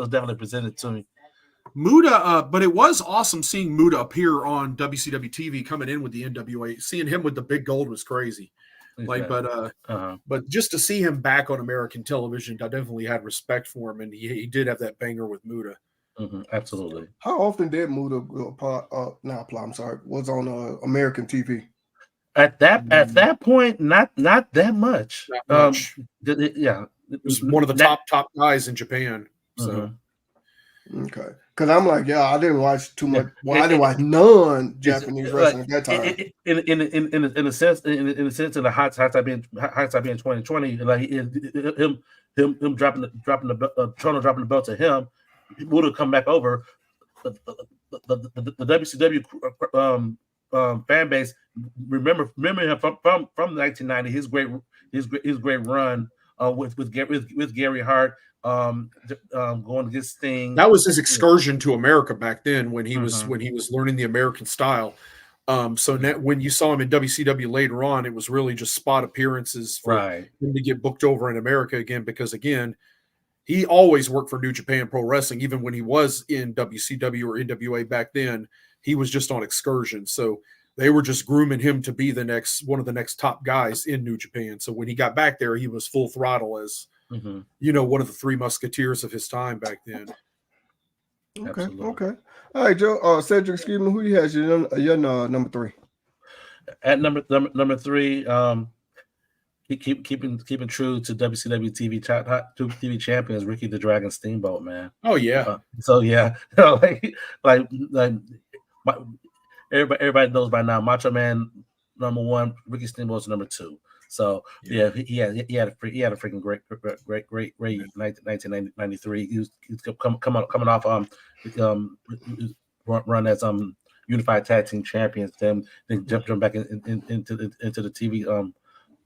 [SPEAKER 1] definitely presented to me.
[SPEAKER 3] Muta, but it was awesome seeing Muta appear on WCW TV coming in with the NWA. Seeing him with the big gold was crazy. Exactly. But just to see him back on American television, I definitely had respect for him, and he did have that banger with Muta.
[SPEAKER 1] Mm-hmm, absolutely.
[SPEAKER 2] How often did Muta was on American TV?
[SPEAKER 1] At that point, not that much.
[SPEAKER 3] Not much. It was one of the top guys in Japan. So
[SPEAKER 2] okay, because I'm like, I didn't watch too much. Well, I didn't watch non-Japanese wrestling at that time.
[SPEAKER 1] In a sense, in the hindsight being 2020, like him dropping the belt to him, would have come back over. The WCW fan base remember him from 1990. His great run with Gary Hart. Going against Sting.
[SPEAKER 3] That was his excursion to America back then when he was learning the American style. So when you saw him in WCW later on, it was really just spot appearances for him to get booked over in America again, because again, he always worked for New Japan Pro Wrestling. Even when he was in WCW or NWA back then, he was just on excursion. So they were just grooming him to be one of the next top guys in New Japan. So when he got back there, he was full throttle as one of the 3 musketeers of his time back then.
[SPEAKER 2] Okay. All right, Joe. Cedric, excuse me. Who you has your number 3?
[SPEAKER 1] At number 3, keeping true to WCW TV champions, Ricky the Dragon Steamboat, man.
[SPEAKER 3] Oh yeah.
[SPEAKER 1] Everybody knows by now, Macho Man number one. Ricky Steamboat's number two. So yeah, he had a freaking great 1993. He was coming off run as Unified Tag Team Champions. Then jump back into the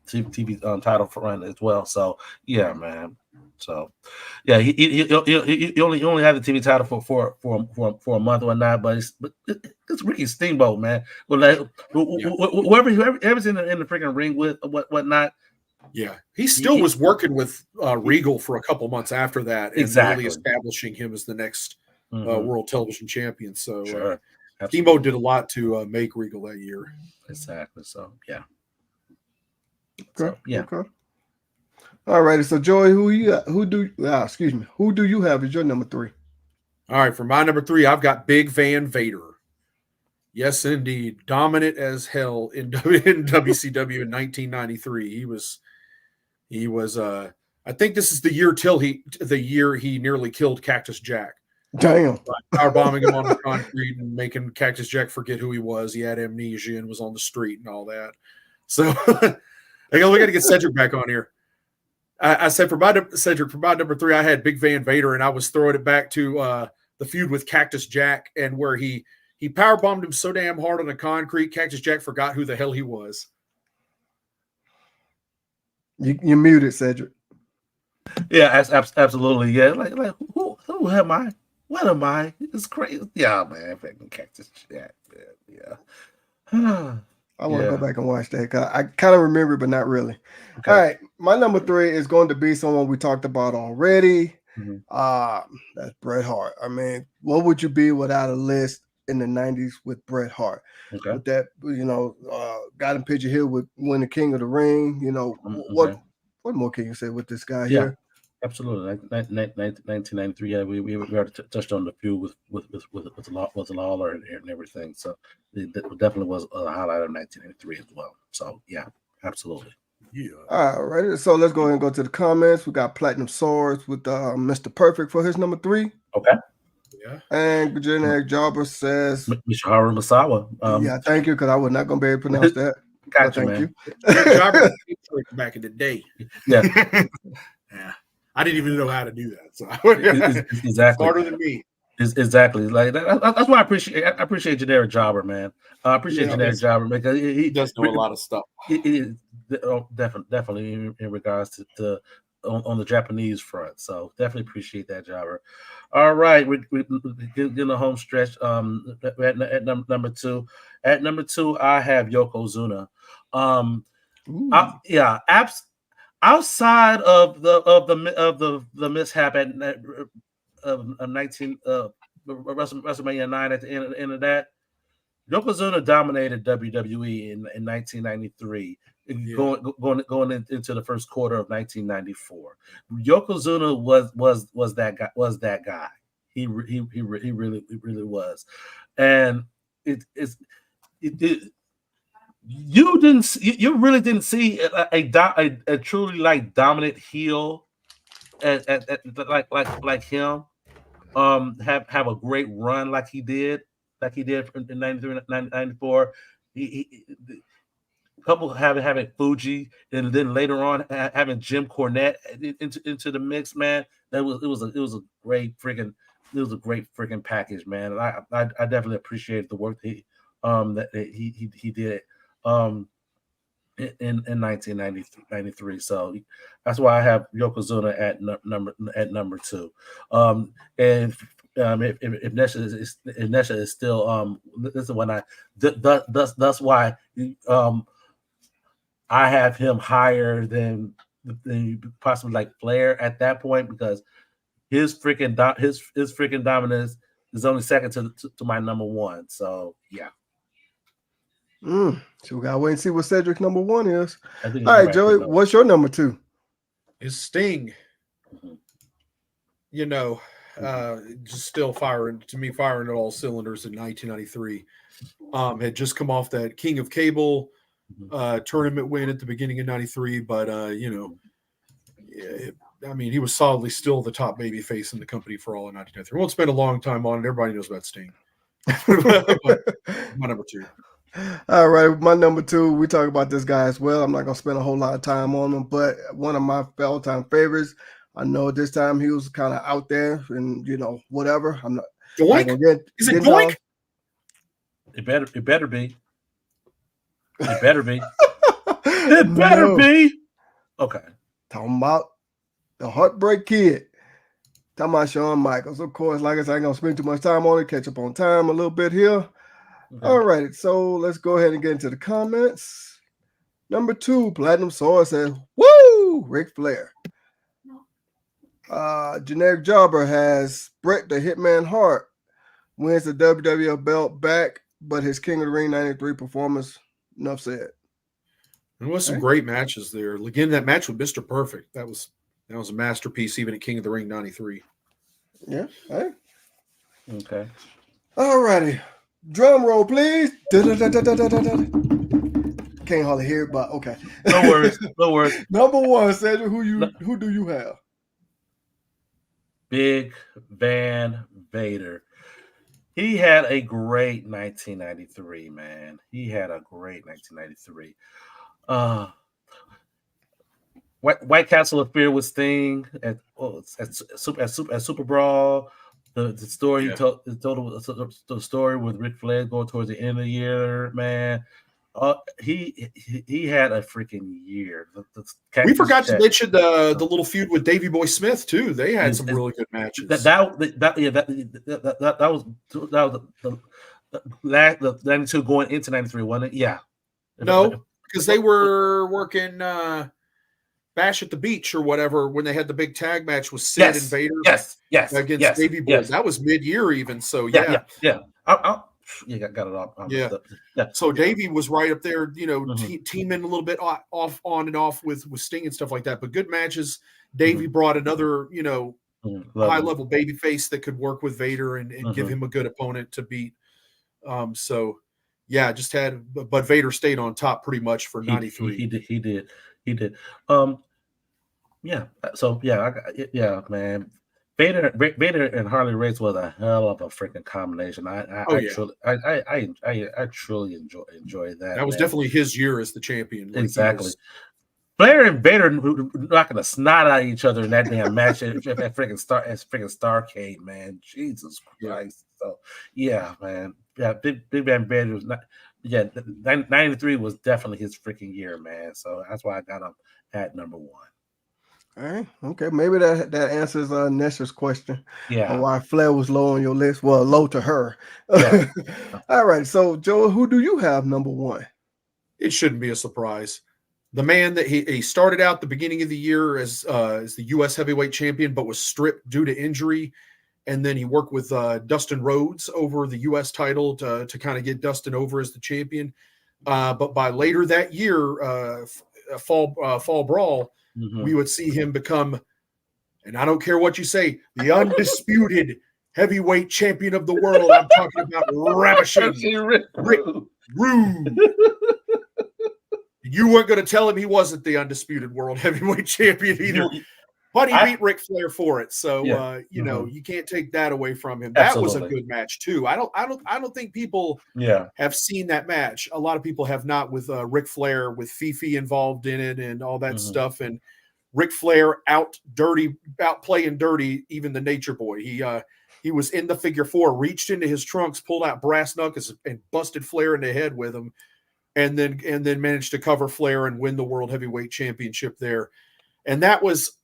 [SPEAKER 1] TV title run as well. So yeah, man. So yeah, he only had the TV title for a month or not, but it's Ricky Steamboat, man. Well, like whoever's in the freaking ring with whatnot.
[SPEAKER 3] Yeah, he still was working with Regal for a couple months after that, and really establishing him as the next World Television Champion. So
[SPEAKER 1] sure.
[SPEAKER 3] Steamboat did a lot to make Regal that year.
[SPEAKER 1] Exactly. So yeah.
[SPEAKER 2] Okay. So, yeah. Okay. All righty. So Joey, who do you have as your number 3?
[SPEAKER 3] All right, for my number 3, I've got Big Van Vader. Yes, indeed, dominant as hell in WCW in 1993. He was. I think this is the year he nearly killed Cactus Jack.
[SPEAKER 2] Damn.
[SPEAKER 3] Power bombing him on the concrete and making Cactus Jack forget who he was. He had amnesia and was on the street and all that. So we got to get Cedric back on here. I said for my number 3, I had Big Van Vader, and I was throwing it back to the feud with Cactus Jack, and where he power bombed him so damn hard on the concrete, Cactus Jack forgot who the hell he was.
[SPEAKER 2] You muted, Cedric.
[SPEAKER 1] Yeah, absolutely. Yeah, like who am I? What am I? It's crazy. Yeah, man, Cactus Jack. Yeah.
[SPEAKER 2] I want to go back and watch that because I kind of remember, but not really. Okay. All right, my number 3 is going to be someone we talked about already. Mm-hmm. That's Bret Hart. I mean, what would you be without a list in the 90s with Bret Hart?
[SPEAKER 1] Okay.
[SPEAKER 2] With that, got him picture here with winning King of the Ring. What more can you say with this guy here?
[SPEAKER 1] Absolutely. 1993. Yeah, we already touched on the feud with Lawler and everything. So it definitely was a highlight of 1993 as well. So yeah, absolutely.
[SPEAKER 3] Yeah.
[SPEAKER 2] All right. So let's go ahead and go to the comments. We got Platinum Swords with Mr. Perfect for his number 3.
[SPEAKER 1] Okay.
[SPEAKER 2] Yeah. And Generic Jobber says
[SPEAKER 1] Michiharu Misawa.
[SPEAKER 2] Yeah, thank you, because I was not going to be able to pronounce that.
[SPEAKER 1] Gotcha,
[SPEAKER 2] thank
[SPEAKER 1] man.
[SPEAKER 2] you.
[SPEAKER 3] Jobber back in the day.
[SPEAKER 1] Yeah.
[SPEAKER 3] Yeah. I didn't even know how to do that. So
[SPEAKER 1] exactly
[SPEAKER 3] smarter than me.
[SPEAKER 1] Exactly. Like that's why I appreciate Generic Jobber, man. I appreciate Generic Jobber because he
[SPEAKER 3] does know a lot of stuff.
[SPEAKER 1] Definitely in regards to on the Japanese front. So definitely appreciate that, Jobber. All right, we're getting the home stretch. At number 2. At number 2, I have Yokozuna. Outside of the mishap at WrestleMania 9 at the end of that, Yokozuna dominated WWE in 1993, going into the first quarter of 1994. Yokozuna was that guy. He really was, and you really didn't see a truly like dominant heel like him have a great run like he did in 93 and 94. He couple having Fuji, and then later on having Jim Cornette into the mix, man. It was a great freaking package, man. And I definitely appreciate the work that he did in 1993. So that's why I have Yokozuna at number 2. And if Nesha is still this is when that's why I have him higher than possibly like Flair at that point, because his freaking dominance is only second to my number 1. So yeah.
[SPEAKER 2] So we gotta wait and see what Cedric's number 1 is. All right, Joey, what's your number 2?
[SPEAKER 3] Is Sting. Just still firing at all cylinders in 1993. Had just come off that King of Cable tournament win at the beginning of 93, but he was solidly still the top baby face in the company for all of 1993. We won't spend a long time on it. Everybody knows about Sting. My number 2.
[SPEAKER 2] All right, my number 2. We talk about this guy as well. I'm not gonna spend a whole lot of time on him, but one of my all-time favorites. I know this time he was kind of out there, and whatever. I'm not.
[SPEAKER 3] Doink? Is it Doink?
[SPEAKER 1] It better be. It better be. It better be. Okay.
[SPEAKER 2] Talking about the Heartbreak Kid. Talking about Shawn Michaels. Of course, like I said, I ain't gonna spend too much time on it. Catch up on time a little bit here. Okay. All right, so let's go ahead and get into the comments. Number 2, Platinum Sword says, "Woo, Ric Flair." Generic Jobber has Bret the Hitman Hart wins the WWF belt back, but his King of the Ring 93 performance, enough said.
[SPEAKER 3] There was some great matches there. Again, that match with Mr. Perfect, that was a masterpiece, even at King of the Ring 93.
[SPEAKER 2] Yeah. Hey.
[SPEAKER 1] Okay.
[SPEAKER 2] All righty. Drum roll, please. Can't hardly hear it, but okay.
[SPEAKER 1] No worries. No worries.
[SPEAKER 2] Number 1, Cedric, who do you have?
[SPEAKER 1] Big Van Vader. He had a great 1993, man. He had a great 1993. White Castle Affair with Sting at Super Brawl. The story he told the story with Ric Flair going towards the end of the year, man. He had a freaking year.
[SPEAKER 3] We forgot to mention the little feud with Davey Boy Smith too. They had some really good matches.
[SPEAKER 1] That was the 92 going into 93, wasn't it? Yeah.
[SPEAKER 3] No, because they were working Bash at the Beach or whatever when they had the big tag match with Sid and Vader.
[SPEAKER 1] Yes.
[SPEAKER 3] Against Davey Boy. Yes. That was mid-year even. So yeah.
[SPEAKER 1] You got it off.
[SPEAKER 3] Yeah. So Davey was right up there, teaming a little bit on and off with Sting and stuff like that. But good matches. Davey brought another, high-level baby face that could work with Vader and give him a good opponent to beat. So yeah, but Vader stayed on top pretty much for 93.
[SPEAKER 1] He did. Yeah. So yeah, man. Vader and Harley Race was a hell of a freaking combination. I truly enjoy that.
[SPEAKER 3] That was definitely his year as the champion.
[SPEAKER 1] Exactly. Flair and Vader knocking the snot out of each other in that damn match at freaking Starrcade, man. Jesus Christ. So yeah, man. Yeah, Big Van Vader was not. Yeah, 93 was definitely his freaking year, man. So that's why I got him at number 1.
[SPEAKER 2] All right. Okay. Maybe that answers Nessa's question.
[SPEAKER 1] Yeah.
[SPEAKER 2] Why Flair was low on your list. Well, low to her. Yeah. All right. So, Joe, who do you have number 1?
[SPEAKER 3] It shouldn't be a surprise. The man that he started out the beginning of the year as the U.S. heavyweight champion, but was stripped due to injury. And then he worked with Dustin Rhodes over the U.S. title to kind of get Dustin over as the champion. But by later that year, Fall Brawl, we would see him become, and I don't care what you say, the undisputed heavyweight champion of the world. I'm talking about Ravishing Rick Rude. You weren't going to tell him he wasn't the undisputed world heavyweight champion either. But he beat Ric Flair for it, so you can't take that away from him. That was a good match too. I don't think people have seen that match. A lot of people have not, with Ric Flair with Fifi involved in it and all that stuff. And Ric Flair out playing dirty, even the Nature Boy. He was in the figure 4, reached into his trunks, pulled out brass knuckles, and busted Flair in the head with him, and then managed to cover Flair and win the World Heavyweight Championship there. And that was,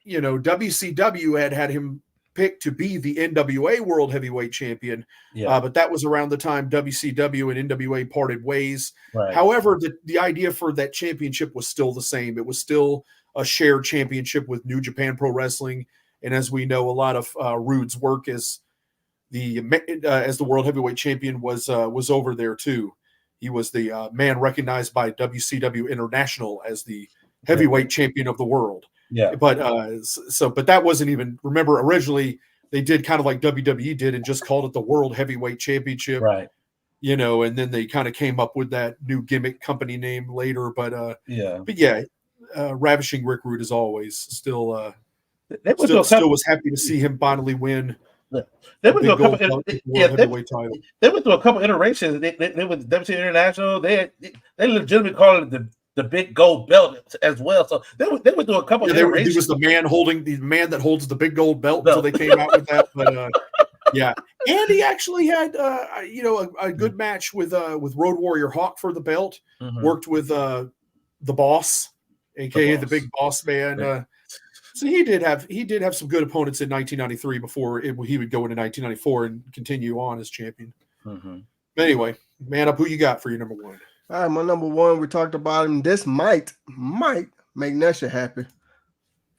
[SPEAKER 3] WCW had him picked to be the NWA World Heavyweight Champion. Yeah. But that was around the time WCW and NWA parted ways. Right. However, the idea for that championship was still the same. It was still a shared championship with New Japan Pro Wrestling. And as we know, a lot of Rude's work as the World Heavyweight Champion was over there too. He was the man recognized by WCW International as the heavyweight champion of the world. Yeah. But that wasn't even, remember, originally they did kind of like WWE did and just called it the World Heavyweight Championship.
[SPEAKER 1] Right.
[SPEAKER 3] And then they kind of came up with that new gimmick company name later. But Ravishing Rick Rude, as always, still was happy to see him finally win
[SPEAKER 1] They went through a couple.
[SPEAKER 3] Heavyweight title.
[SPEAKER 1] They went through a couple iterations. They went to WC International. They legitimately called it the big gold belt as well. So they went through a couple iterations.
[SPEAKER 3] He was the man that holds the big gold belt until they came out with that. But yeah, and he actually had a good match with Road Warrior Hawk for the belt. Mm-hmm. Worked with the Boss, aka the Big Boss Man. Yeah. So he did have some good opponents in 1993 before he would go into 1994 and continue on as champion. Mm-hmm. But anyway, Man Up, who you got for your number one?
[SPEAKER 2] All right, my number one, we talked about him. This might make Nesha happy.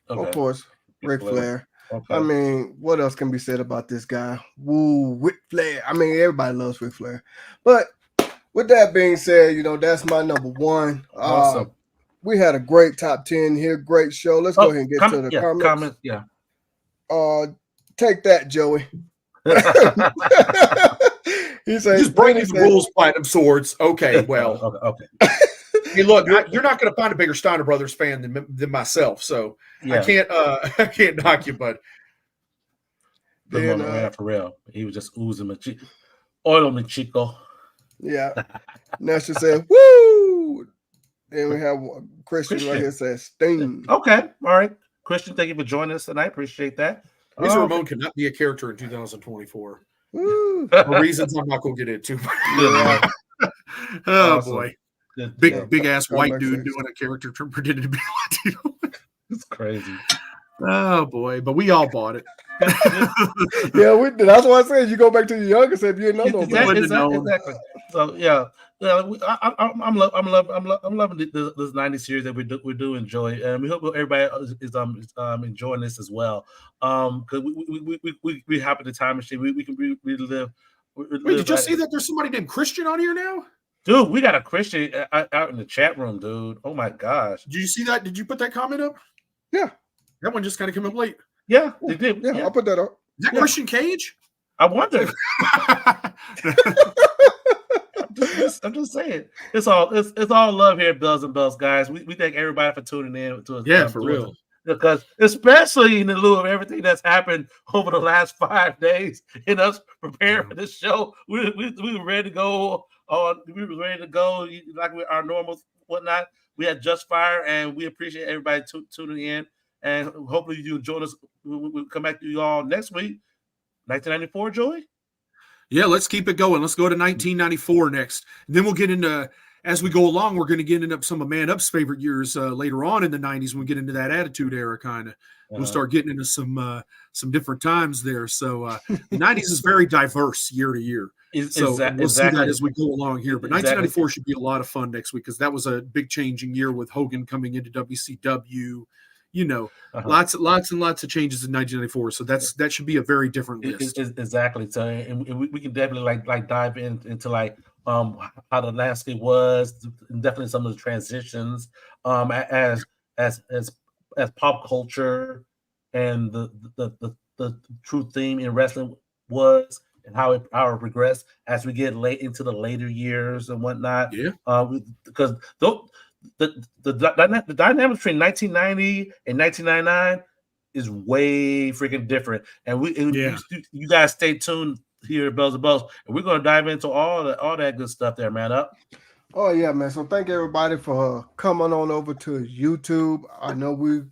[SPEAKER 2] Okay. Of course, Ric Flair. Okay. I mean, what else can be said about this guy? Woo, Ric Flair. I mean, everybody loves Ric Flair. But with that being said, that's my number one. Awesome. We had a great top 10 here. Great show. Let's go ahead and get to the comments. Take that, Joey. He says,
[SPEAKER 3] just breaking the rules, Platinum Swords. Okay, well. Okay. Hey, look, you're not going to find a bigger Steiner Brothers fan than myself, so I can't knock you, bud.
[SPEAKER 1] For real. He was just oozing oil me, Chico.
[SPEAKER 2] Yeah. Nesha said, woo! Then we have Christian right here says Sting.
[SPEAKER 1] Okay. All right. Christian, thank you for joining us tonight. Appreciate that.
[SPEAKER 3] Razor Ramon cannot be a character in 2024. For reasons I'm not going to get into. Oh, awesome. Boy. Big ass white dude doing a character pretending to be Latino.
[SPEAKER 1] It's crazy.
[SPEAKER 3] Oh, boy. But we all bought it.
[SPEAKER 2] Yeah, we did. That's why I said you go back to your younger self. You didn't know
[SPEAKER 1] exactly. So yeah, I'm loving this 90 series that we do enjoy, and we hope everybody is enjoying this as well. Because we happen the time machine. We can relive.
[SPEAKER 3] Wait, did you see that there's somebody named Christian on here now?
[SPEAKER 1] Dude, we got a Christian out in the chat room, dude. Oh my gosh!
[SPEAKER 3] Did you see that? Did you put that comment up?
[SPEAKER 2] Yeah,
[SPEAKER 3] that one just kind of came up late.
[SPEAKER 1] Yeah, they did.
[SPEAKER 2] Yeah, I'll put that up.
[SPEAKER 3] Is that Christian Cage?
[SPEAKER 1] I wonder. I'm just saying. It's all love here, Bells and Bells, guys. We thank everybody for tuning in to us.
[SPEAKER 3] Yeah, for real.
[SPEAKER 1] Because especially in the lieu of everything that's happened over the last 5 days in us preparing for this show, we were ready to go on. We were ready to go like with our normal whatnot. We had Just Fire, and we appreciate everybody tuning in. And hopefully you join us. We'll come back to you all next week. 1994, Joey?
[SPEAKER 3] Yeah, let's keep it going. Let's go to 1994 next. And then we'll get into, as we go along, we're going to get into some of Man Up's favorite years later on in the 90s when we get into that Attitude Era kind of. We'll start getting into some different times there. So the 90s is very diverse year to year. So we'll see that as we go along here. But 1994 should be a lot of fun next week because that was a big changing year with Hogan coming into WCW. Lots and lots of changes in 1994. So that should be a very different list.
[SPEAKER 1] Exactly. So and we can definitely like dive into like how the landscape was, and definitely some of the transitions as pop culture and the true theme in wrestling was, and how it regressed as we get late into the later years and whatnot.
[SPEAKER 3] Yeah.
[SPEAKER 1] Because the dynamic between 1990 and 1999 is way freaking different, and you guys stay tuned here at Bells and Bells, and we're going to dive into all that good stuff there, Man Up.
[SPEAKER 2] Oh yeah, man. So thank everybody for coming on over to YouTube. I know we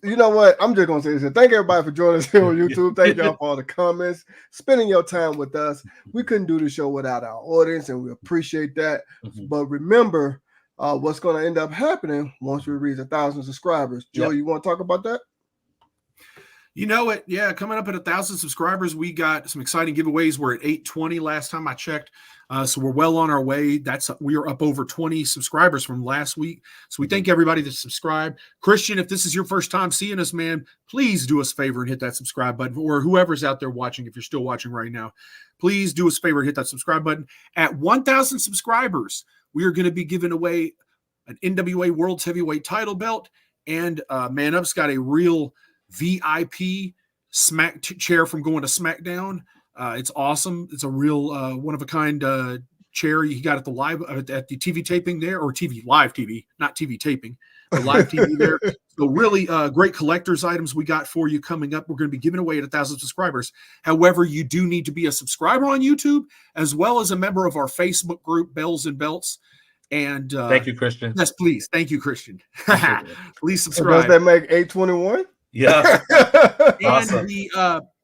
[SPEAKER 2] you know what? I'm just gonna say this. Thank everybody for joining us here on YouTube. Thank y'all for all the comments, spending your time with us. We couldn't do the show without our audience, and we appreciate that. Mm-hmm. But remember, what's going to end up happening once we reach 1,000 subscribers. Joe, you want to talk about that?
[SPEAKER 3] You know it. Yeah, coming up at 1,000 subscribers, we got some exciting giveaways. We're at 820 last time I checked. So we're well on our way. We are up over 20 subscribers from last week. So we thank everybody that subscribed. Christian, if this is your first time seeing us, man, please do us a favor and hit that subscribe button. Or whoever's out there watching, if you're still watching right now, please do us a favor and hit that subscribe button. At 1,000 subscribers, we are going to be giving away an NWA World's Heavyweight title belt. And Man Up's got a real VIP chair from going to SmackDown. It's awesome. It's a real one-of-a-kind chair he got at the live at the TV taping there, or live TV, not TV taping, but live TV there. So really great collector's items we got for you coming up. We're going to be giving away at 1,000 subscribers. However, you do need to be a subscriber on YouTube as well as a member of our Facebook group, Bells and Belts. And
[SPEAKER 1] thank you, Christian.
[SPEAKER 3] Yes, please. Thank you, Christian. Please
[SPEAKER 2] Does
[SPEAKER 3] subscribe.
[SPEAKER 2] that make 821?
[SPEAKER 1] Yeah.
[SPEAKER 3] Awesome.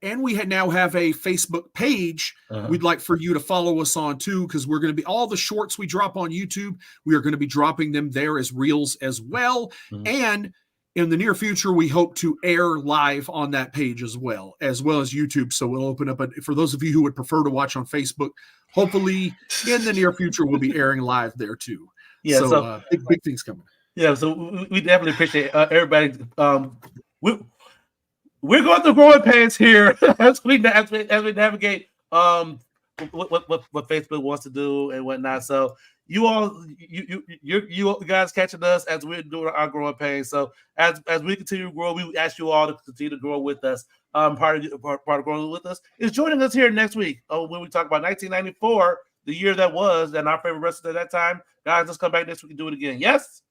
[SPEAKER 3] And we now have a Facebook page. We'd like for you to follow us on too, because we're going to be all the shorts we drop on YouTube. We are going to be dropping them there as reels as well. And in the near future, we hope to air live on that page as well as YouTube. So we'll open up for those of you who would prefer to watch on Facebook. Hopefully, in the near future, we'll be airing live there too.
[SPEAKER 1] Yeah.
[SPEAKER 3] So big things coming.
[SPEAKER 1] Yeah. So we definitely appreciate everybody. We're going through growing pains here as we navigate what Facebook wants to do and whatnot. So you guys catching us as we're doing our growing pains. So as we continue to grow, we ask you all to continue to grow with us. Part of growing with us is joining us here next week when we talk about 1994, the year that was, and our favorite wrestlers at that time. Guys, let's come back next week and do it again. Yes.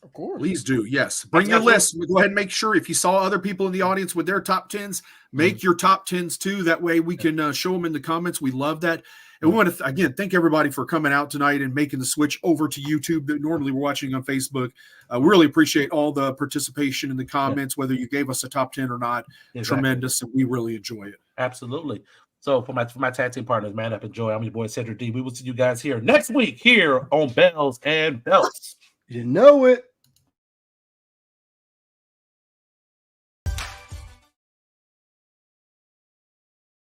[SPEAKER 2] Of course.
[SPEAKER 3] Please do. Yes. Bring your list. Go ahead and make sure if you saw other people in the audience with their top 10s, make your top 10s too. That way we can show them in the comments. We love that. And we want to, again, thank everybody for coming out tonight and making the switch over to YouTube that normally we're watching on Facebook. We really appreciate all the participation in the comments, whether you gave us a top 10 or not. Exactly. Tremendous. And we really enjoy it.
[SPEAKER 1] Absolutely. So for my tag team partners, Man Up and Joy, I'm your boy, Cedric D. We will see you guys here next week here on Bells and Belts.
[SPEAKER 2] You know it.